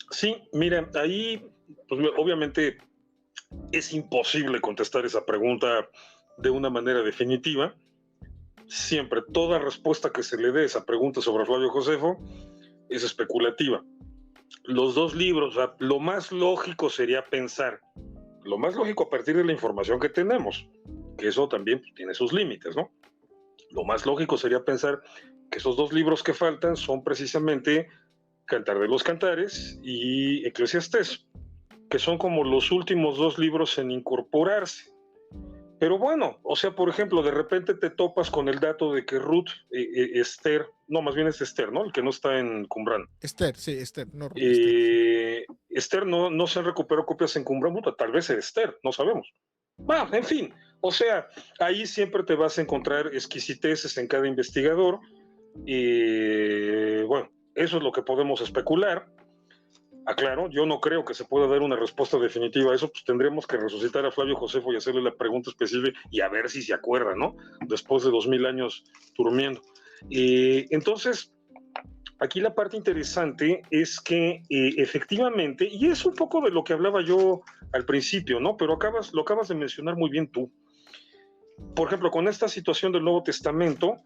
Sí, mira, ahí pues, obviamente es imposible contestar esa pregunta de una manera definitiva. Siempre, toda respuesta que se le dé a esa pregunta sobre Flavio Josefo es especulativa. Los dos libros, o sea, lo más lógico sería pensar, lo más lógico a partir de la información que tenemos, que eso también pues, tiene sus límites, ¿no? Lo más lógico sería pensar que esos dos libros que faltan son precisamente Cantar de los Cantares y Eclesiastés, que son como los últimos dos libros en incorporarse. Pero bueno, o sea, por ejemplo, de repente te topas con el dato de que Ruth, Esther, no, más bien es Esther, ¿no? El que no está en Qumran. Esther, sí, Esther, no Ruth, Esther no se recuperó copias en Qumran, tal vez es Esther, no sabemos. Bueno, en fin, o sea, ahí siempre te vas a encontrar exquisiteces en cada investigador. Bueno, eso es lo que podemos especular. Aclaro, yo no creo que se pueda dar una respuesta definitiva a eso, pues tendríamos que resucitar a Flavio Josefo y hacerle la pregunta específica y a ver si se acuerda, ¿no? Después de 2000 años durmiendo. Entonces, aquí la parte interesante es que efectivamente, y es un poco de lo que hablaba yo al principio, ¿no? Pero lo acabas de mencionar muy bien tú. Por ejemplo, con esta situación del Nuevo Testamento,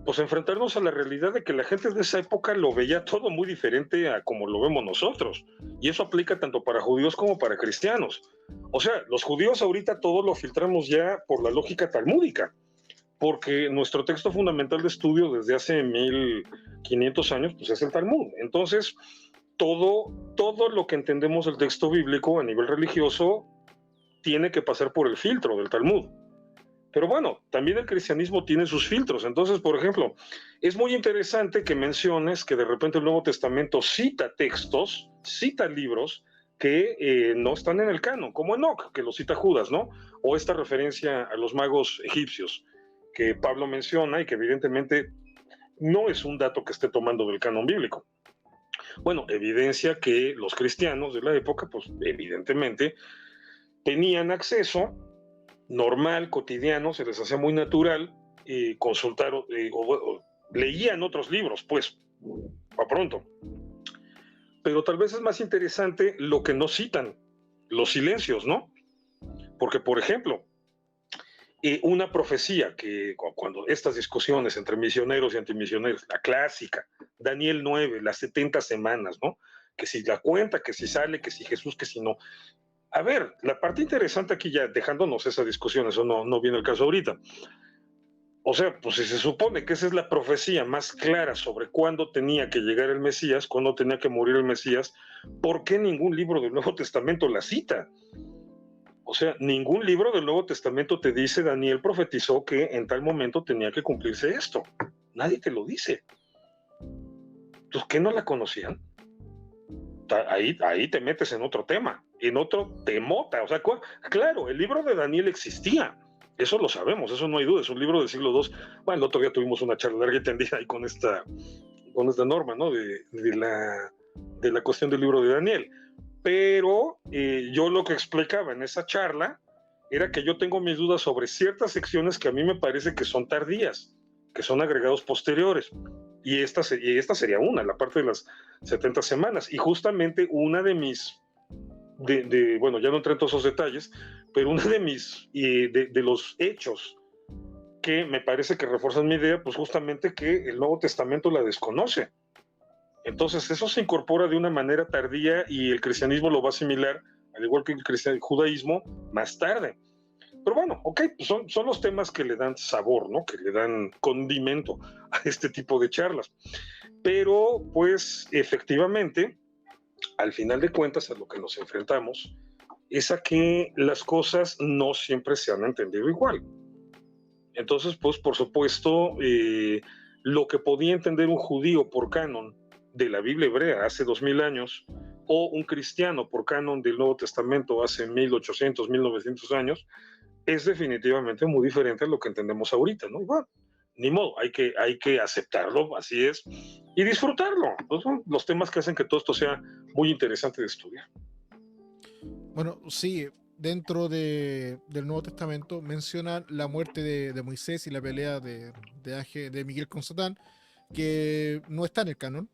pues enfrentarnos a la realidad de que la gente de esa época lo veía todo muy diferente a como lo vemos nosotros. Y eso aplica tanto para judíos como para cristianos. O sea, los judíos ahorita todo lo filtramos ya por la lógica talmúdica, porque nuestro texto fundamental de estudio desde hace 1500 años pues es el Talmud. Entonces, todo lo que entendemos del texto bíblico a nivel religioso tiene que pasar por el filtro del Talmud. Pero bueno, también el cristianismo tiene sus filtros. Entonces, por ejemplo, es muy interesante que menciones que de repente el Nuevo Testamento cita textos, cita libros que no están en el canon, como Enoch, que lo cita Judas, ¿no? O esta referencia a los magos egipcios que Pablo menciona y que evidentemente no es un dato que esté tomando del canon bíblico. Bueno, evidencia que los cristianos de la época, pues evidentemente, tenían acceso normal, cotidiano, se les hacía muy natural consultar o leían otros libros, pues, a pronto. Pero tal vez es más interesante lo que no citan, los silencios, ¿no? Porque, por ejemplo, una profecía que cuando estas discusiones entre misioneros y antimisioneros, la clásica, Daniel 9, las 70 semanas, ¿no? Que si la cuenta, que si sale, que si Jesús, que si no. A ver, la parte interesante aquí ya, dejándonos esa discusión, eso no viene el caso ahorita. O sea, pues si se supone que esa es la profecía más clara sobre cuándo tenía que llegar el Mesías, cuándo tenía que morir el Mesías, ¿por qué ningún libro del Nuevo Testamento la cita? O sea, ningún libro del Nuevo Testamento te dice, Daniel profetizó que en tal momento tenía que cumplirse esto. Nadie te lo dice. ¿Pues qué no la conocían? Ahí te metes en otro tema, en otro temota. O sea, claro, el libro de Daniel existía, eso lo sabemos, eso no hay duda, es un libro del siglo II. Bueno, el otro día tuvimos una charla larga y tendida ahí con esta norma, ¿no? De la cuestión del libro de Daniel. Pero yo lo que explicaba en esa charla era que yo tengo mis dudas sobre ciertas secciones que a mí me parece que son tardías, que son agregados posteriores. Y esta sería una, la parte de las 70 semanas. Y justamente una de mis, bueno, ya no entré en todos esos detalles, pero una de mis, de los hechos que me parece que refuerzan mi idea, pues justamente que el Nuevo Testamento la desconoce. Entonces eso se incorpora de una manera tardía y el cristianismo lo va a asimilar, al igual que el judaísmo, más tarde. Pero bueno, ok, pues son los temas que le dan sabor, ¿no? Que le dan condimento a este tipo de charlas. Pero pues efectivamente, al final de cuentas, a lo que nos enfrentamos es a que las cosas no siempre se han entendido igual. Entonces, pues por supuesto, lo que podía entender un judío por canon de la Biblia hebrea hace 2000 años o un cristiano por canon del Nuevo Testamento hace 1800, 1900 años, es definitivamente muy diferente a lo que entendemos ahorita, ¿no? Y bueno, ni modo, hay que aceptarlo, así es, y disfrutarlo. Pues son los temas que hacen que todo esto sea muy interesante de estudiar. Bueno, sí, dentro del Nuevo Testamento menciona la muerte de Moisés y la pelea de Miguel con Satán, que no está en el canon,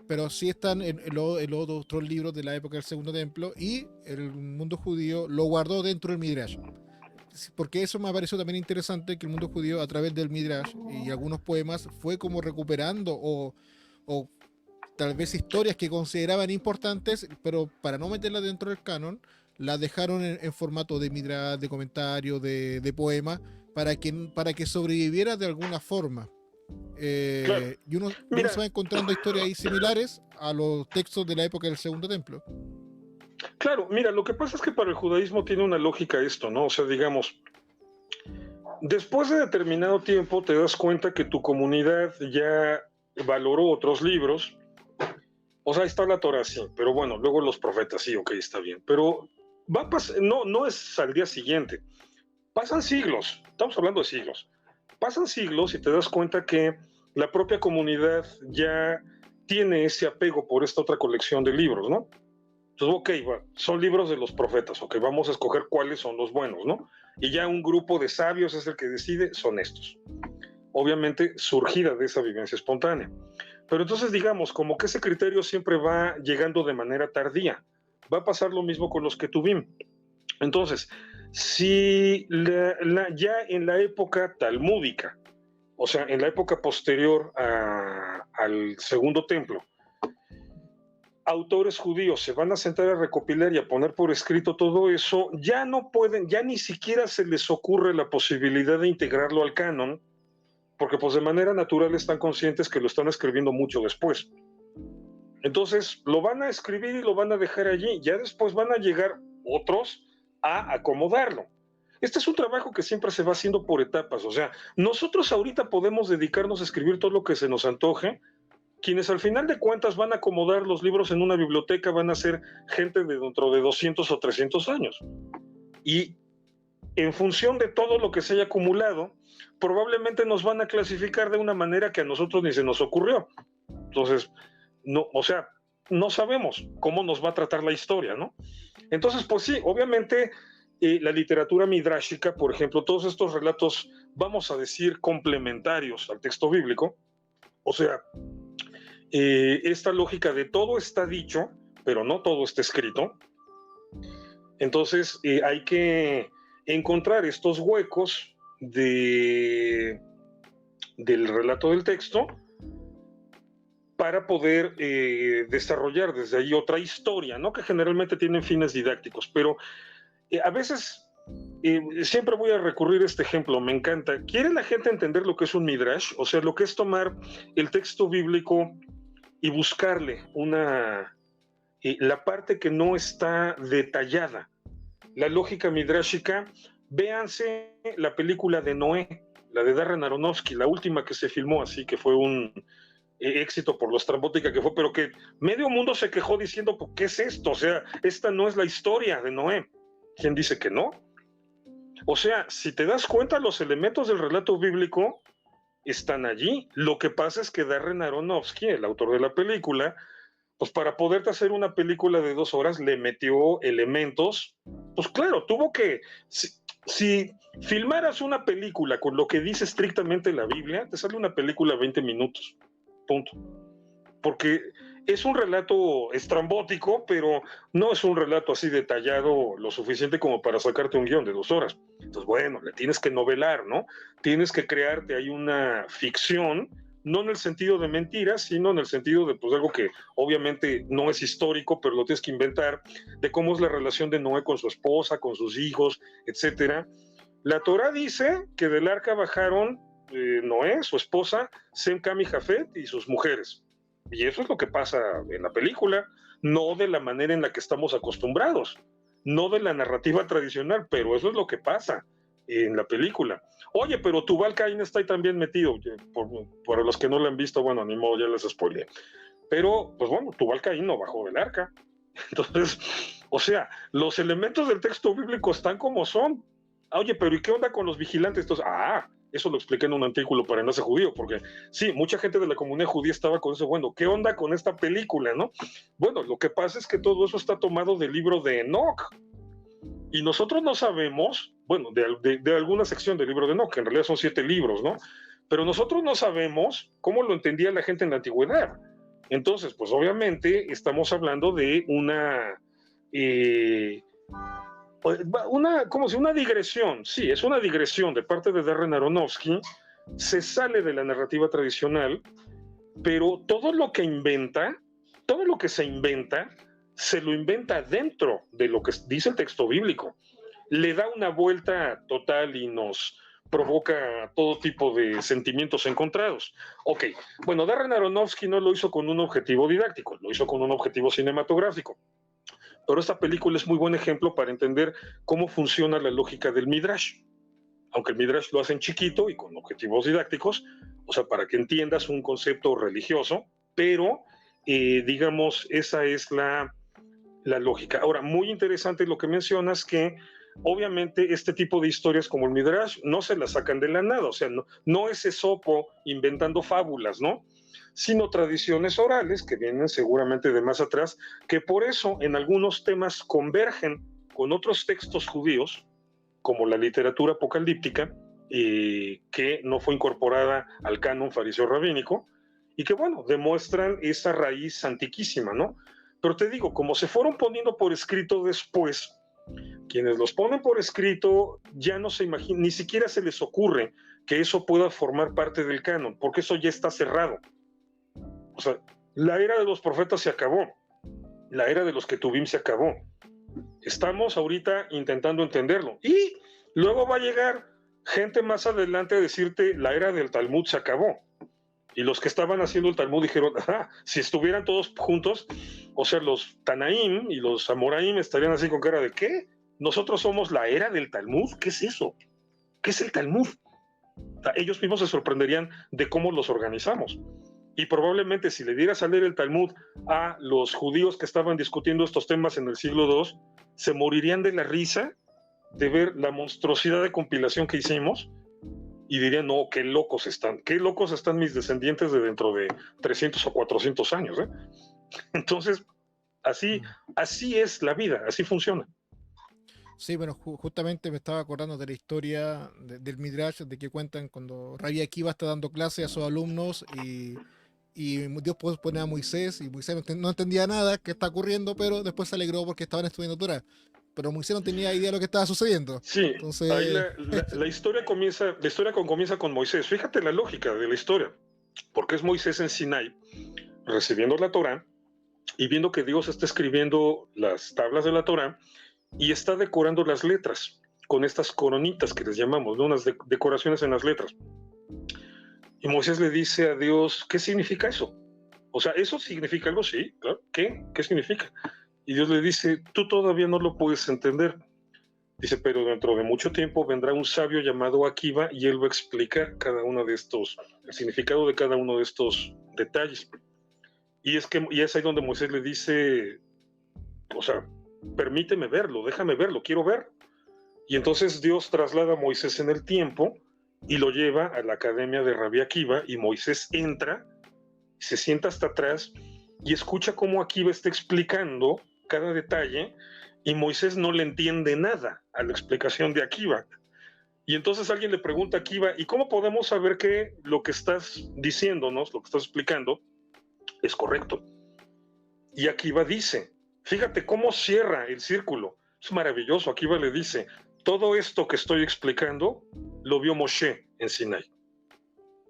pero sí están en los otros libros de la época del Segundo Templo, y el mundo judío lo guardó dentro del Midrash. Porque eso me pareció también interesante, que el mundo judío a través del Midrash y algunos poemas fue como recuperando o tal vez historias que consideraban importantes, pero para no meterlas dentro del canon, las dejaron en formato de Midrash, de comentario, de poema, para que sobreviviera de alguna forma. Claro. Y uno se va encontrando historias ahí similares a los textos de la época del Segundo Templo. Claro, mira, lo que pasa es que para el judaísmo tiene una lógica esto, ¿no? O sea, digamos, después de determinado tiempo te das cuenta que tu comunidad ya valoró otros libros. O sea, está la Torah, sí, pero bueno, luego los profetas, sí, ok, está bien. Pero va a pasar, no es al día siguiente. Pasan siglos, estamos hablando de siglos. Pasan siglos y te das cuenta que la propia comunidad ya tiene ese apego por esta otra colección de libros, ¿no? Entonces, ok, son libros de los profetas, ok, vamos a escoger cuáles son los buenos, ¿no? Y ya un grupo de sabios es el que decide, son estos. Obviamente surgida de esa vivencia espontánea. Pero entonces digamos, como que ese criterio siempre va llegando de manera tardía. Va a pasar lo mismo con los Ketuvim. Entonces, si ya en la época talmúdica, o sea, en la época posterior al segundo templo, autores judíos se van a sentar a recopilar y a poner por escrito todo eso, ya no pueden, ya ni siquiera se les ocurre la posibilidad de integrarlo al canon, porque pues de manera natural están conscientes que lo están escribiendo mucho después. Entonces lo van a escribir y lo van a dejar allí, ya después van a llegar otros a acomodarlo. Este es un trabajo que siempre se va haciendo por etapas, o sea, nosotros ahorita podemos dedicarnos a escribir todo lo que se nos antoje. Quienes al final de cuentas van a acomodar los libros en una biblioteca van a ser gente de dentro de 200 o 300 años. Y en función de todo lo que se haya acumulado, probablemente nos van a clasificar de una manera que a nosotros ni se nos ocurrió. Entonces, no, o sea, no sabemos cómo nos va a tratar la historia, ¿no? Entonces, pues sí, obviamente la literatura midrashica, por ejemplo, todos estos relatos, vamos a decir, complementarios al texto bíblico, o sea, esta lógica de todo está dicho, pero no todo está escrito. Entonces hay que encontrar estos huecos del relato del texto para poder desarrollar desde ahí otra historia, ¿no? Que generalmente tienen fines didácticos, pero a veces siempre voy a recurrir a este ejemplo, me encanta. ¿Quiere la gente entender lo que es un midrash? O sea, lo que es tomar el texto bíblico y buscarle la parte que no está detallada. La lógica midrashica, véanse la película de Noé, la de Darren Aronofsky, la última que se filmó así, que fue un éxito por lo estrambótica que fue, pero que medio mundo se quejó diciendo, ¿qué es esto? O sea, esta no es la historia de Noé. ¿Quién dice que no? O sea, si te das cuenta, los elementos del relato bíblico están allí. Lo que pasa es que Darren Aronofsky, el autor de la película, pues para poderte hacer una película de 2 horas le metió elementos. Pues claro, tuvo que... Si filmaras una película con lo que dice estrictamente la Biblia, te sale una película 20 minutos. Punto. Porque es un relato estrambótico, pero no es un relato así detallado lo suficiente como para sacarte un guión de 2 horas. Entonces, bueno, le tienes que novelar, ¿no? Tienes que crearte ahí una ficción, no en el sentido de mentiras, sino en el sentido de pues algo que obviamente no es histórico, pero lo tienes que inventar, de cómo es la relación de Noé con su esposa, con sus hijos, etcétera. La Torá dice que del arca bajaron Noé, su esposa, Sem, Cam y Jafet y sus mujeres. Y eso es lo que pasa en la película, no de la manera en la que estamos acostumbrados, no de la narrativa tradicional, pero eso es lo que pasa en la película. Oye, pero Tubal Caín está ahí también metido. Por los que no lo han visto, bueno, ni modo, ya les spoileé. Pero, pues bueno, Tubal Caín no bajó del arca. Entonces, o sea, los elementos del texto bíblico están como son. Oye, pero ¿y qué onda con los vigilantes? Entonces, eso lo expliqué en un artículo para Enlace Judío, porque sí, mucha gente de la comunidad judía estaba con eso. Bueno, ¿qué onda con esta película, no? Bueno, lo que pasa es que todo eso está tomado del libro de Enoch. Y nosotros no sabemos, bueno, de alguna sección del libro de Enoch, que en realidad son 7 libros, ¿no? Pero nosotros no sabemos cómo lo entendía la gente en la antigüedad. Entonces, pues obviamente estamos hablando de como si una digresión, sí, es una digresión de parte de Darren Aronofsky, se sale de la narrativa tradicional, pero todo lo que inventa, todo lo que se inventa, se lo inventa dentro de lo que dice el texto bíblico. Le da una vuelta total y nos provoca todo tipo de sentimientos encontrados. Ok, bueno, Darren Aronofsky no lo hizo con un objetivo didáctico, lo hizo con un objetivo cinematográfico. Pero esta película es muy buen ejemplo para entender cómo funciona la lógica del Midrash. Aunque el Midrash lo hacen chiquito y con objetivos didácticos, o sea, para que entiendas un concepto religioso, pero digamos, esa es la lógica. Ahora, muy interesante lo que mencionas, que obviamente este tipo de historias como el Midrash no se las sacan de la nada, o sea, no es Esopo inventando fábulas, ¿no? sino tradiciones orales que vienen seguramente de más atrás, que por eso en algunos temas convergen con otros textos judíos, como la literatura apocalíptica, que no fue incorporada al canon fariseo rabínico, y que, bueno, demuestran esa raíz antiquísima, ¿no? Pero te digo, como se fueron poniendo por escrito después, quienes los ponen por escrito ya no se imaginan, ni siquiera se les ocurre que eso pueda formar parte del canon, porque eso ya está cerrado. O sea, la era de los profetas se acabó, la era de los Ketubim se acabó. Estamos ahorita intentando entenderlo. Y luego va a llegar gente más adelante a decirte, la era del Talmud se acabó. Y los que estaban haciendo el Talmud dijeron, si estuvieran todos juntos, o sea, los Tanaim y los Amoraim estarían así con cara de, ¿qué? ¿Nosotros somos la era del Talmud? ¿Qué es eso? ¿Qué es el Talmud? Ellos mismos se sorprenderían de cómo los organizamos. Y probablemente si le dieras a leer el Talmud a los judíos que estaban discutiendo estos temas en el siglo II, se morirían de la risa de ver la monstruosidad de compilación que hicimos y dirían, no, qué locos están mis descendientes de dentro de 300 o 400 años. Entonces, así es la vida, así funciona. Sí, bueno, justamente me estaba acordando de la historia del Midrash, de que cuentan cuando Rabbi Akiva está dando clase a sus alumnos y Dios pone a Moisés, y Moisés no entendía nada que está ocurriendo, pero después se alegró porque estaban estudiando Torah. Pero Moisés no tenía idea de lo que estaba sucediendo. Sí, entonces ahí la historia comienza con Moisés. Fíjate la lógica de la historia, porque es Moisés en Sinai recibiendo la Torah y viendo que Dios está escribiendo las tablas de la Torah y está decorando las letras con estas coronitas que les llamamos, ¿no? Unas decoraciones en las letras. Y Moisés le dice a Dios, ¿qué significa eso? O sea, ¿eso significa algo? Sí, claro. ¿Qué significa? Y Dios le dice, tú todavía no lo puedes entender. Dice, pero dentro de mucho tiempo vendrá un sabio llamado Akiva y él va a explicar el significado de cada uno de estos detalles. Y es ahí donde Moisés le dice, o sea, permíteme verlo, déjame verlo, quiero ver. Y entonces Dios traslada a Moisés en el tiempo y lo lleva a la academia de Rabbi Akiva y Moisés entra, se sienta hasta atrás y escucha cómo Akiva está explicando cada detalle y Moisés no le entiende nada a la explicación de Akiva. Y entonces alguien le pregunta a Akiva, ¿y cómo podemos saber que lo que estás diciéndonos, lo que estás explicando, es correcto? Y Akiva dice, fíjate cómo cierra el círculo, es maravilloso. Akiva le dice, todo esto que estoy explicando lo vio Moshe en Sinai.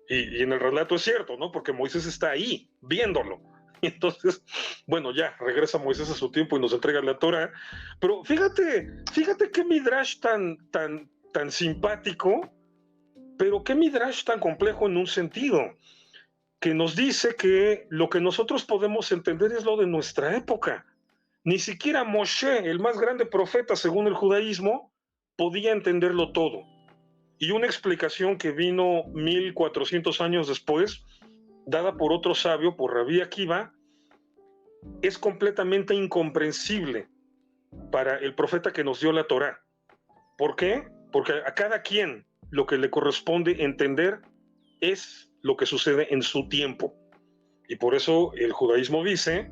Y en el relato es cierto, ¿no? Porque Moisés está ahí, viéndolo. Y entonces, bueno, ya regresa Moisés a su tiempo y nos entrega la Torah. Pero fíjate qué midrash tan simpático, pero qué midrash tan complejo en un sentido, que nos dice que lo que nosotros podemos entender es lo de nuestra época. Ni siquiera Moshe, el más grande profeta según el judaísmo, podía entenderlo todo. Y una explicación que vino 1400 años después, dada por otro sabio, por Rabbi Akiva, es completamente incomprensible para el profeta que nos dio la Torá. ¿Por qué? Porque a cada quien lo que le corresponde entender es lo que sucede en su tiempo. Y por eso el judaísmo dice,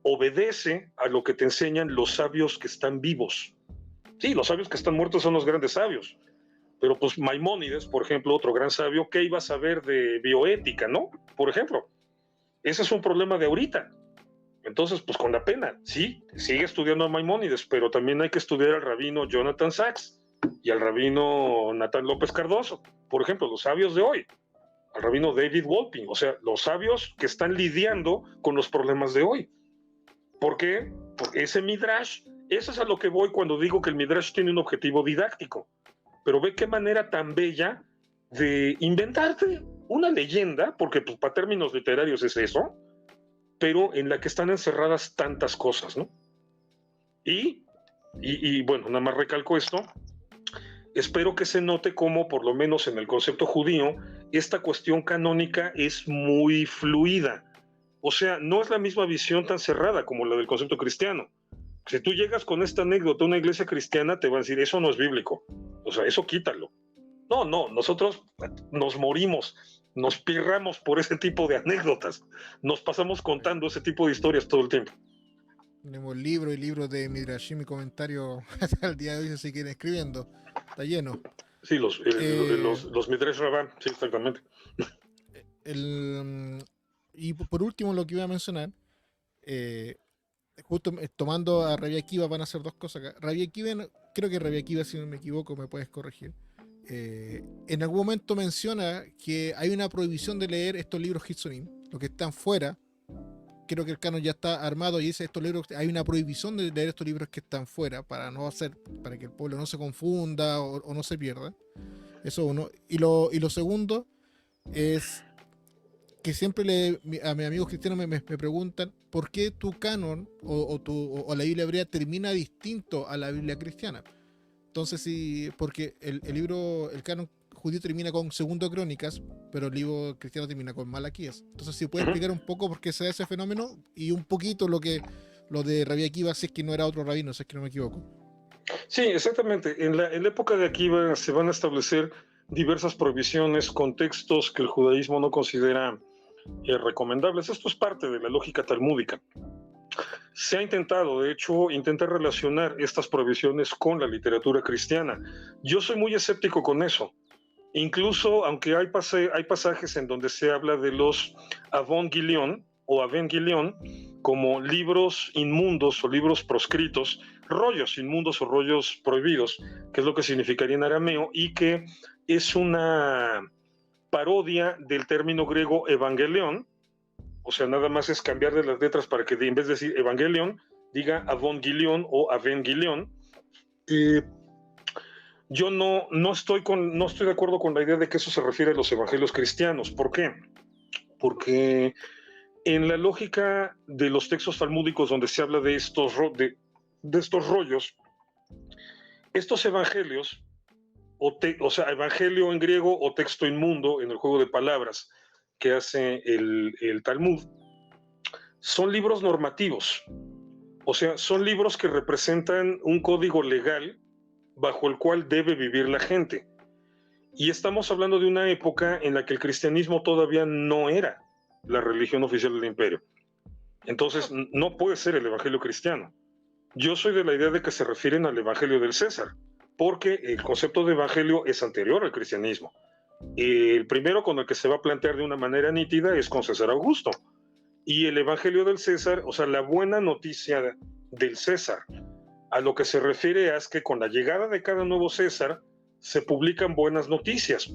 obedece a lo que te enseñan los sabios que están vivos. Sí, los sabios que están muertos son los grandes sabios. Pero pues Maimónides, por ejemplo, otro gran sabio, ¿qué iba a saber de bioética, no? Por ejemplo, ese es un problema de ahorita. Entonces, pues con la pena, sí, sigue estudiando a Maimónides, pero también hay que estudiar al rabino Jonathan Sachs y al rabino Natán López Cardoso, por ejemplo, los sabios de hoy, al rabino David Wolping, o sea, los sabios que están lidiando con los problemas de hoy. ¿Por qué? Porque ese midrash, eso es a lo que voy cuando digo que el midrash tiene un objetivo didáctico. Pero ve qué manera tan bella de inventarte una leyenda, porque pues, para términos literarios es eso, pero en la que están encerradas tantas cosas, ¿no? Y bueno, nada más recalco esto, espero que se note cómo, por lo menos en el concepto judío, esta cuestión canónica es muy fluida. O sea, no es la misma visión tan cerrada como la del concepto cristiano. Si tú llegas con esta anécdota a una iglesia cristiana, te van a decir, eso no es bíblico. O sea, eso quítalo. No, nosotros nos morimos nos pirramos por ese tipo de anécdotas, nos pasamos contando ese tipo de historias todo el tiempo. Tenemos libros y libros de Midrashim y comentarios hasta el día de hoy, si siguen escribiendo. Está lleno. Sí, los Midrash Rabbah, sí, exactamente. Y por último, lo que iba a mencionar, justo tomando a Rabbi Akiva, van a hacer dos cosas acá. Rabbi Akiva, creo que Rabbi Akiva, si no me equivoco, me puedes corregir. En algún momento menciona que hay una prohibición de leer estos libros Hitzonim, los que están fuera. Creo que el canon ya está armado y dice estos libros, hay una prohibición de leer estos libros que están fuera para que el pueblo no se confunda o no se pierda. Eso uno. Y lo segundo es que siempre a mis amigos cristianos me preguntan por qué tu canon o la Biblia hebrea termina distinto a la Biblia cristiana. Entonces sí, porque el canon judío termina con Segundo Crónicas, pero el libro cristiano termina con Malaquías. Entonces, si puedes explicar un poco por qué se da ese fenómeno y un poquito lo de Rabbi Akiva, si es que no era otro rabino, si es que no me equivoco. Sí, exactamente. En la época de Akiva se van a establecer diversas prohibiciones, contextos que el judaísmo no considera recomendables. Esto es parte de la lógica talmúdica. Se ha intentado, de hecho, relacionar estas prohibiciones con la literatura cristiana. Yo soy muy escéptico con eso. Incluso, aunque hay pasajes en donde se habla de los Avon-Gilion o Aven-Gilion como libros inmundos o libros proscritos, rollos inmundos o rollos prohibidos, que es lo que significaría en arameo, y que es una parodia del término griego evangelion, o sea, nada más es cambiar de las letras para que en vez de decir evangelion, diga Avon-Gilion o Aven-Gilion. Yo no estoy de acuerdo con la idea de que eso se refiere a los evangelios cristianos. ¿Por qué? Porque en la lógica de los textos talmúdicos donde se habla de estos rollos, estos evangelios, o sea, evangelio en griego o texto inmundo en el juego de palabras que hace el Talmud, son libros normativos. O sea, son libros que representan un código legal bajo el cual debe vivir la gente. Y estamos hablando de una época en la que el cristianismo todavía no era la religión oficial del imperio. Entonces, no puede ser el evangelio cristiano. Yo soy de la idea de que se refieren al evangelio del César, porque el concepto de evangelio es anterior al cristianismo. El primero con el que se va a plantear de una manera nítida es con César Augusto. Y el evangelio del César, o sea, la buena noticia del César, a lo que se refiere es que con la llegada de cada nuevo César se publican buenas noticias.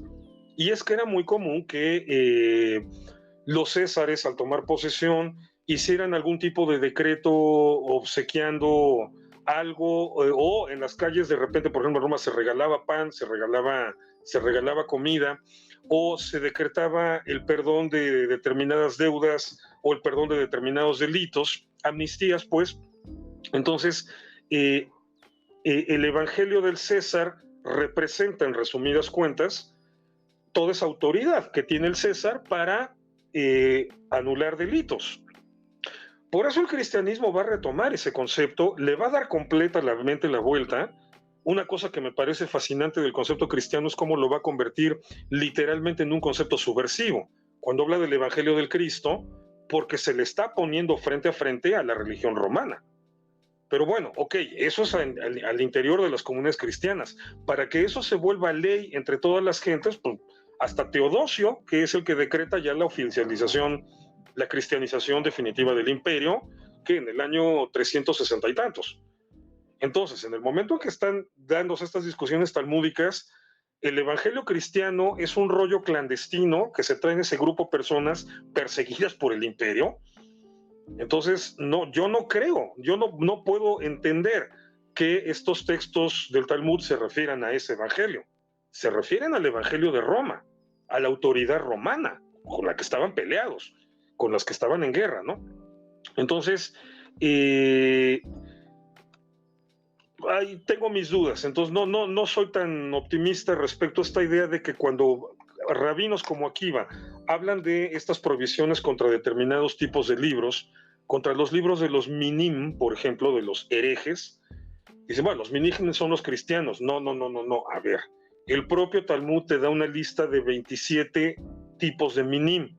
Y es que era muy común que los césares, al tomar posesión, hicieran algún tipo de decreto obsequiando algo, o en las calles de repente, por ejemplo, en Roma se regalaba pan, se regalaba comida, o se decretaba el perdón de determinadas deudas o el perdón de determinados delitos, amnistías, pues. Entonces, el evangelio del César representa, en resumidas cuentas, toda esa autoridad que tiene el César para anular delitos. Por eso el cristianismo va a retomar ese concepto, le va a dar completamente la vuelta. Una cosa que me parece fascinante del concepto cristiano es cómo lo va a convertir literalmente en un concepto subversivo. Cuando habla del evangelio del Cristo, porque se le está poniendo frente a frente a la religión romana. Pero bueno, ok, eso es al interior de las comunidades cristianas. Para que eso se vuelva ley entre todas las gentes, pues, hasta Teodosio, que es el que decreta ya la oficialización, la cristianización definitiva del imperio, que en el año 360 y tantos. Entonces, en el momento en que están dándose estas discusiones talmúdicas, el evangelio cristiano es un rollo clandestino que se trae en ese grupo de personas perseguidas por el imperio. Entonces, yo no puedo entender que estos textos del Talmud se refieran a ese evangelio. Se refieren al evangelio de Roma, a la autoridad romana, con la que estaban peleados, con las que estaban en guerra, ¿no? Entonces, tengo mis dudas. Entonces, no soy tan optimista respecto a esta idea de que cuando rabinos como Akiva hablan de estas prohibiciones contra determinados tipos de libros, contra los libros de los minim, por ejemplo, de los herejes, dicen, bueno, los minim son los cristianos. No. A ver, el propio Talmud te da una lista de 27 tipos de minim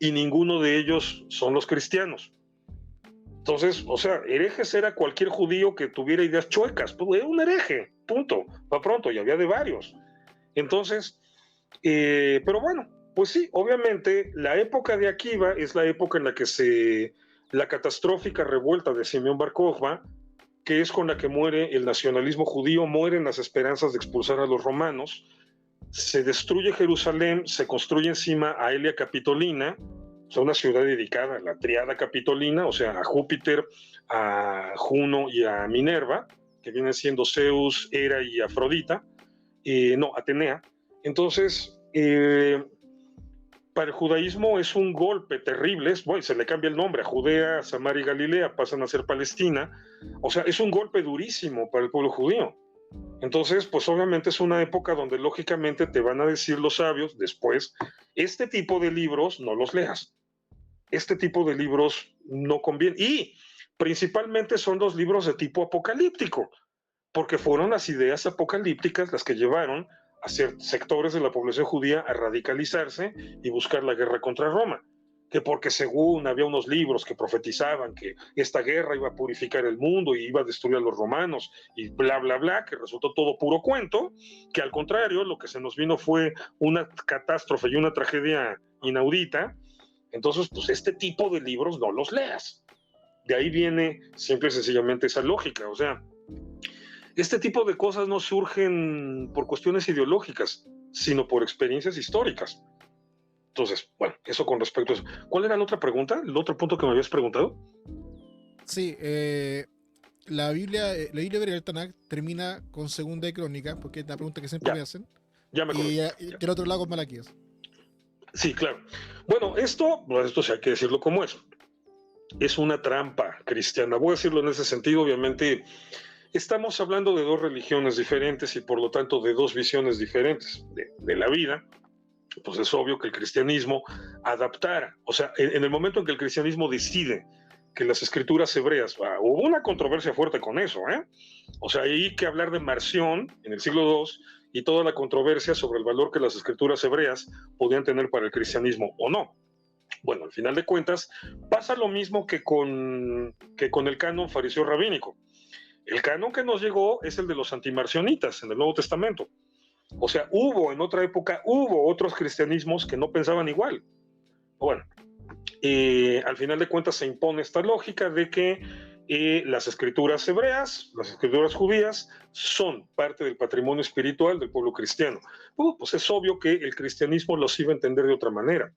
y ninguno de ellos son los cristianos. Entonces, o sea, herejes era cualquier judío que tuviera ideas chuecas, pues era un hereje, punto, va pronto, y había de varios. Entonces, pero bueno, pues sí, obviamente la época de Akiva es la época en la que la catastrófica revuelta de Simeón Bar Kokhba, que es con la que muere el nacionalismo judío, mueren las esperanzas de expulsar a los romanos, se destruye Jerusalén, se construye encima Aelia Capitolina, o sea, una ciudad dedicada a la triada capitolina, o sea, a Júpiter, a Juno y a Minerva, que vienen siendo Zeus, Hera y Afrodita, no, Atenea. Entonces, para el judaísmo es un golpe terrible, se le cambia el nombre a Judea, Samaria y Galilea, pasan a ser Palestina, o sea, es un golpe durísimo para el pueblo judío. Entonces, pues obviamente es una época donde lógicamente te van a decir los sabios después, este tipo de libros no los leas, este tipo de libros no conviene, y principalmente son los libros de tipo apocalíptico, porque fueron las ideas apocalípticas las que llevaron a sectores de la población judía a radicalizarse y buscar la guerra contra Roma, que porque según había unos libros que profetizaban que esta guerra iba a purificar el mundo y iba a destruir a los romanos y bla, bla, bla, que resultó todo puro cuento, que al contrario, lo que se nos vino fue una catástrofe y una tragedia inaudita. Entonces, pues este tipo de libros no los leas. De ahí viene simple y sencillamente esa lógica, o sea, este tipo de cosas no surgen por cuestiones ideológicas, sino por experiencias históricas. Entonces, bueno, eso con respecto a eso. ¿Cuál era la otra pregunta? ¿El otro punto que me habías preguntado? Sí, la Biblia hebrea del Tanakh termina con Segunda de Crónicas, porque es la pregunta que siempre me hacen. Ya me y acordé. del otro lado con Malaquías. Sí, claro. Bueno, esto sí hay que decirlo como es. Es una trampa cristiana. Voy a decirlo en ese sentido, obviamente. Estamos hablando de dos religiones diferentes y por lo tanto de dos visiones diferentes de la vida. Pues es obvio que el cristianismo adaptara, o sea, en el momento en que el cristianismo decide que las escrituras hebreas, hubo una controversia fuerte con eso, o sea, hay que hablar de Marción en el siglo II y toda la controversia sobre el valor que las escrituras hebreas podían tener para el cristianismo o no. Bueno, al final de cuentas, pasa lo mismo que con el canon fariseo rabínico. El canon que nos llegó es el de los antimarcionitas en el Nuevo Testamento. O sea, en otra época, otros cristianismos que no pensaban igual. Bueno, al final de cuentas se impone esta lógica de que las escrituras hebreas, las escrituras judías, son parte del patrimonio espiritual del pueblo cristiano. Pues es obvio que el cristianismo los iba a entender de otra manera.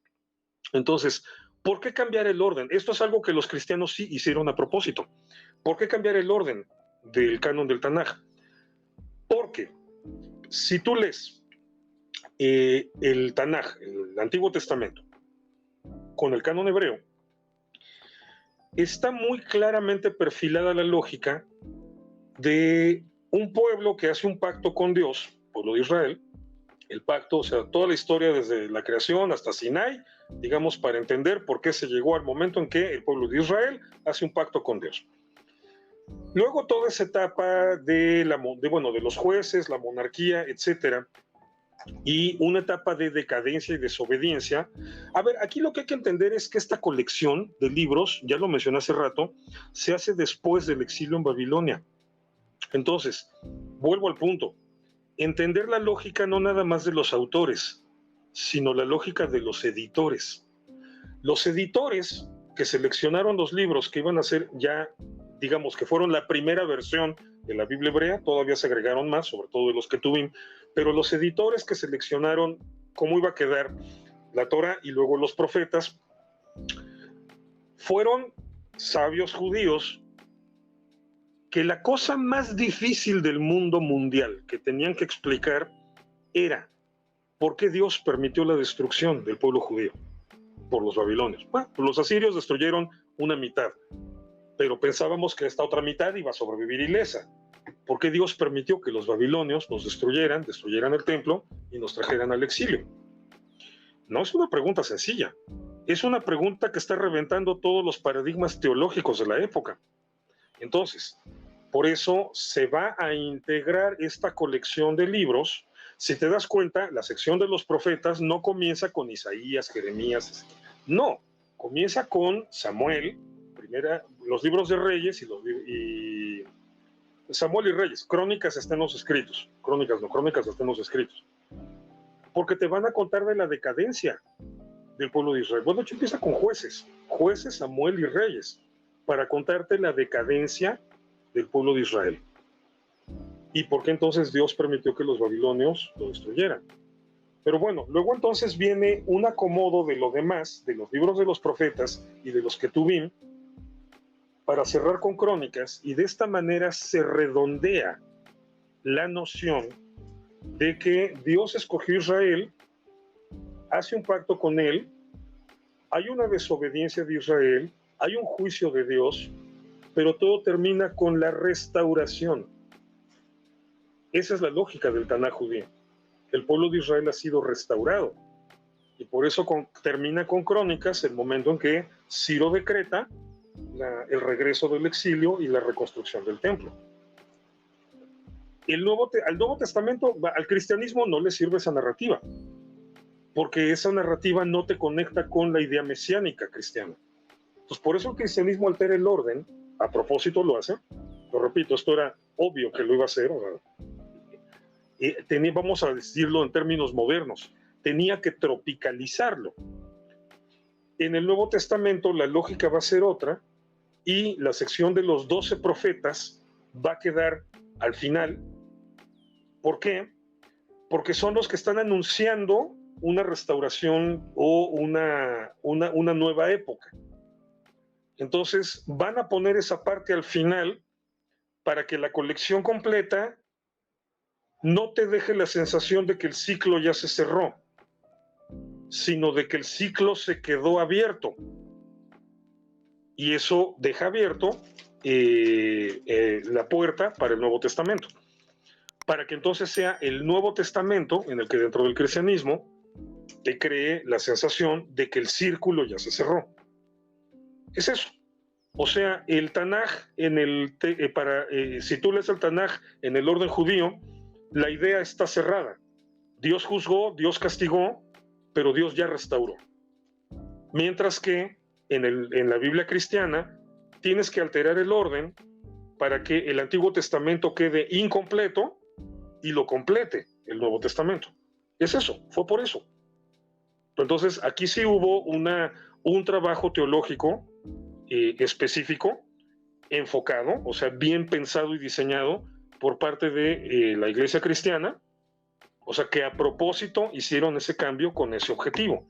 Entonces, ¿por qué cambiar el orden? Esto es algo que los cristianos sí hicieron a propósito. ¿Por qué cambiar el orden del canon del Tanaj? Porque si tú lees el Tanaj, el Antiguo Testamento, con el canon hebreo, está muy claramente perfilada la lógica de un pueblo que hace un pacto con Dios, pueblo de Israel, el pacto, o sea, toda la historia desde la creación hasta Sinai, digamos, para entender por qué se llegó al momento en que el pueblo de Israel hace un pacto con Dios. Luego toda esa etapa de los jueces, la monarquía, etcétera, y una etapa de decadencia y desobediencia. A ver, aquí lo que hay que entender es que esta colección de libros, ya lo mencioné hace rato, se hace después del exilio en Babilonia. Entonces, vuelvo al punto. Entender la lógica no nada más de los autores, sino la lógica de los editores. Los editores que seleccionaron los libros que iban a ser ya, digamos, que fueron la primera versión de la Biblia hebrea, todavía se agregaron más, sobre todo de los que tuvimos, pero los editores que seleccionaron cómo iba a quedar la Torá y luego los profetas, fueron sabios judíos que la cosa más difícil del mundo mundial que tenían que explicar era por qué Dios permitió la destrucción del pueblo judío por los babilonios. Bueno, los asirios destruyeron una mitad, pero pensábamos que esta otra mitad iba a sobrevivir ilesa. ¿Por qué Dios permitió que los babilonios nos destruyeran el templo y nos trajeran al exilio? No es una pregunta sencilla, es una pregunta que está reventando todos los paradigmas teológicos de la época. Entonces, por eso se va a integrar esta colección de libros Si te das cuenta, la sección de los profetas no comienza con Isaías, Jeremías, no, comienza con Samuel, los libros de Reyes y Samuel y Reyes. Crónicas están los escritos, crónicas están los escritos, porque te van a contar de la decadencia del pueblo de Israel. Bueno, de hecho empieza con jueces, Samuel y Reyes, para contarte la decadencia del pueblo de Israel. ¿Y por qué entonces Dios permitió que los babilonios lo destruyeran? Pero bueno, luego entonces viene un acomodo de lo demás, de los libros de los profetas y de los Ketubim, para cerrar con Crónicas, y de esta manera se redondea la noción de que Dios escogió a Israel, hace un pacto con él, hay una desobediencia de Israel, hay un juicio de Dios, pero todo termina con la restauración. Esa es la lógica del Taná judío. El pueblo de Israel ha sido restaurado, y por eso termina con Crónicas el momento en que Ciro decreta el regreso del exilio y la reconstrucción del templo. Al Nuevo Testamento, al cristianismo no le sirve esa narrativa, porque esa narrativa no te conecta con la idea mesiánica cristiana. Entonces, por eso el cristianismo altera el orden, a propósito lo hace. Lo repito, esto era obvio que lo iba a hacer. Vamos a decirlo en términos modernos, tenía que tropicalizarlo. En el Nuevo Testamento la lógica va a ser otra, y la sección de los 12 profetas va a quedar al final. ¿Por qué? Porque son los que están anunciando una restauración o una nueva época. Entonces van a poner esa parte al final para que la colección completa no te deje la sensación de que el ciclo ya se cerró, sino de que el ciclo se quedó abierto. Y eso deja abierto la puerta para el Nuevo Testamento, para que entonces sea el Nuevo Testamento en el que dentro del cristianismo te cree la sensación de que el círculo ya se cerró. Es eso. O sea, el Tanaj, si tú lees el Tanaj en el orden judío, la idea está cerrada. Dios juzgó, Dios castigó, pero Dios ya restauró. Mientras que en la Biblia cristiana tienes que alterar el orden para que el Antiguo Testamento quede incompleto y lo complete el Nuevo Testamento. Es eso, fue por eso. Entonces aquí sí hubo un trabajo teológico específico, enfocado, o sea, bien pensado y diseñado por parte de la Iglesia cristiana, o sea, que a propósito hicieron ese cambio con ese objetivo.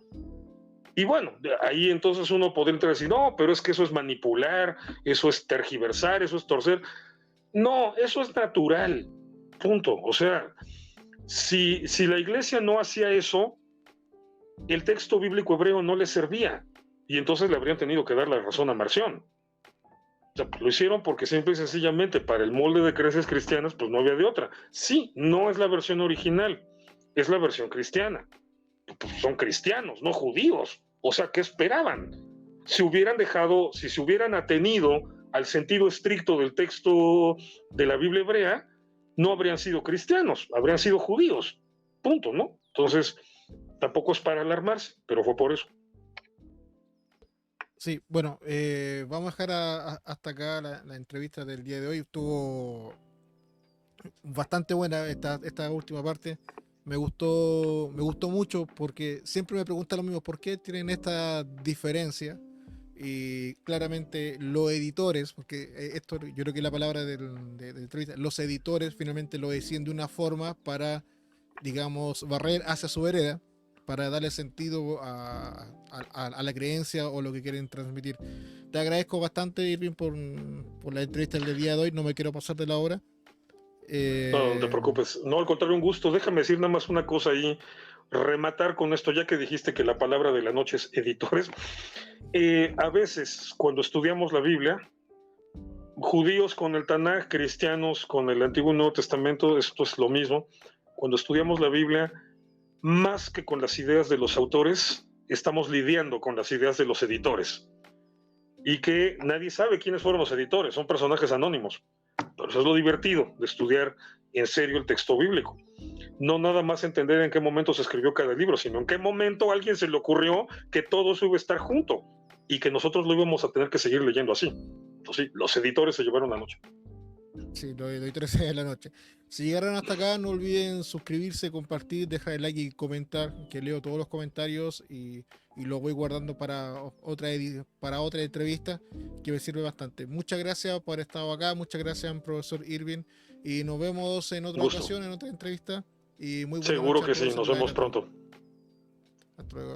Y bueno, ahí entonces uno podría entrar y decir, no, pero es que eso es manipular, eso es tergiversar, eso es torcer. No, eso es natural, punto. O sea, si la Iglesia no hacía eso, el texto bíblico hebreo no le servía, y entonces le habrían tenido que dar la razón a Marción. O sea, lo hicieron porque simple y sencillamente para el molde de creencias cristianas pues no había de otra. Sí, no es la versión original, es la versión cristiana. Pues son cristianos, no judíos. O sea, ¿qué esperaban? Si se hubieran atenido al sentido estricto del texto de la Biblia hebrea, no habrían sido cristianos, habrían sido judíos. Punto, ¿no? Entonces, tampoco es para alarmarse, pero fue por eso. Sí, bueno, vamos a dejar hasta acá la entrevista del día de hoy. Estuvo bastante buena esta última parte. Me gustó mucho porque siempre me preguntan lo mismo, ¿por qué tienen esta diferencia? Y claramente los editores, porque esto yo creo que es la palabra de entrevista, los editores finalmente lo deciden de una forma para, digamos, barrer hacia su vereda, para darle sentido a la creencia o lo que quieren transmitir. Te agradezco bastante, Irving, por la entrevista del día de hoy. No me quiero pasar de la hora. No te preocupes. No, al contrario, un gusto. Déjame decir nada más una cosa ahí, rematar con esto, ya que dijiste que la palabra de la noche es editores. A veces, cuando estudiamos la Biblia, judíos con el Tanaj, cristianos con el Antiguo y Nuevo Testamento, esto es lo mismo. Cuando estudiamos la Biblia, más que con las ideas de los autores, estamos lidiando con las ideas de los editores. Y que nadie sabe quiénes fueron los editores, son personajes anónimos. Pero eso es lo divertido de estudiar en serio el texto bíblico. no nada más entender en qué momento se escribió cada libro, sino en qué momento a alguien se le ocurrió que todo eso iba a estar junto y que nosotros lo íbamos a tener que seguir leyendo así. Entonces, sí, los editores se llevaron la noche. Sí, lo doy 13 de la noche. Si llegaron hasta acá, no olviden suscribirse, compartir, dejar el like y comentar, que leo todos los comentarios y lo voy guardando para otra entrevista que me sirve bastante. Muchas gracias por haber estado acá, muchas gracias, profesor Irving, y nos vemos en otra Gusto. ocasión, en otra entrevista. Y muy buena Seguro noche a que sí, todos en nos la vemos era. pronto. Hasta luego.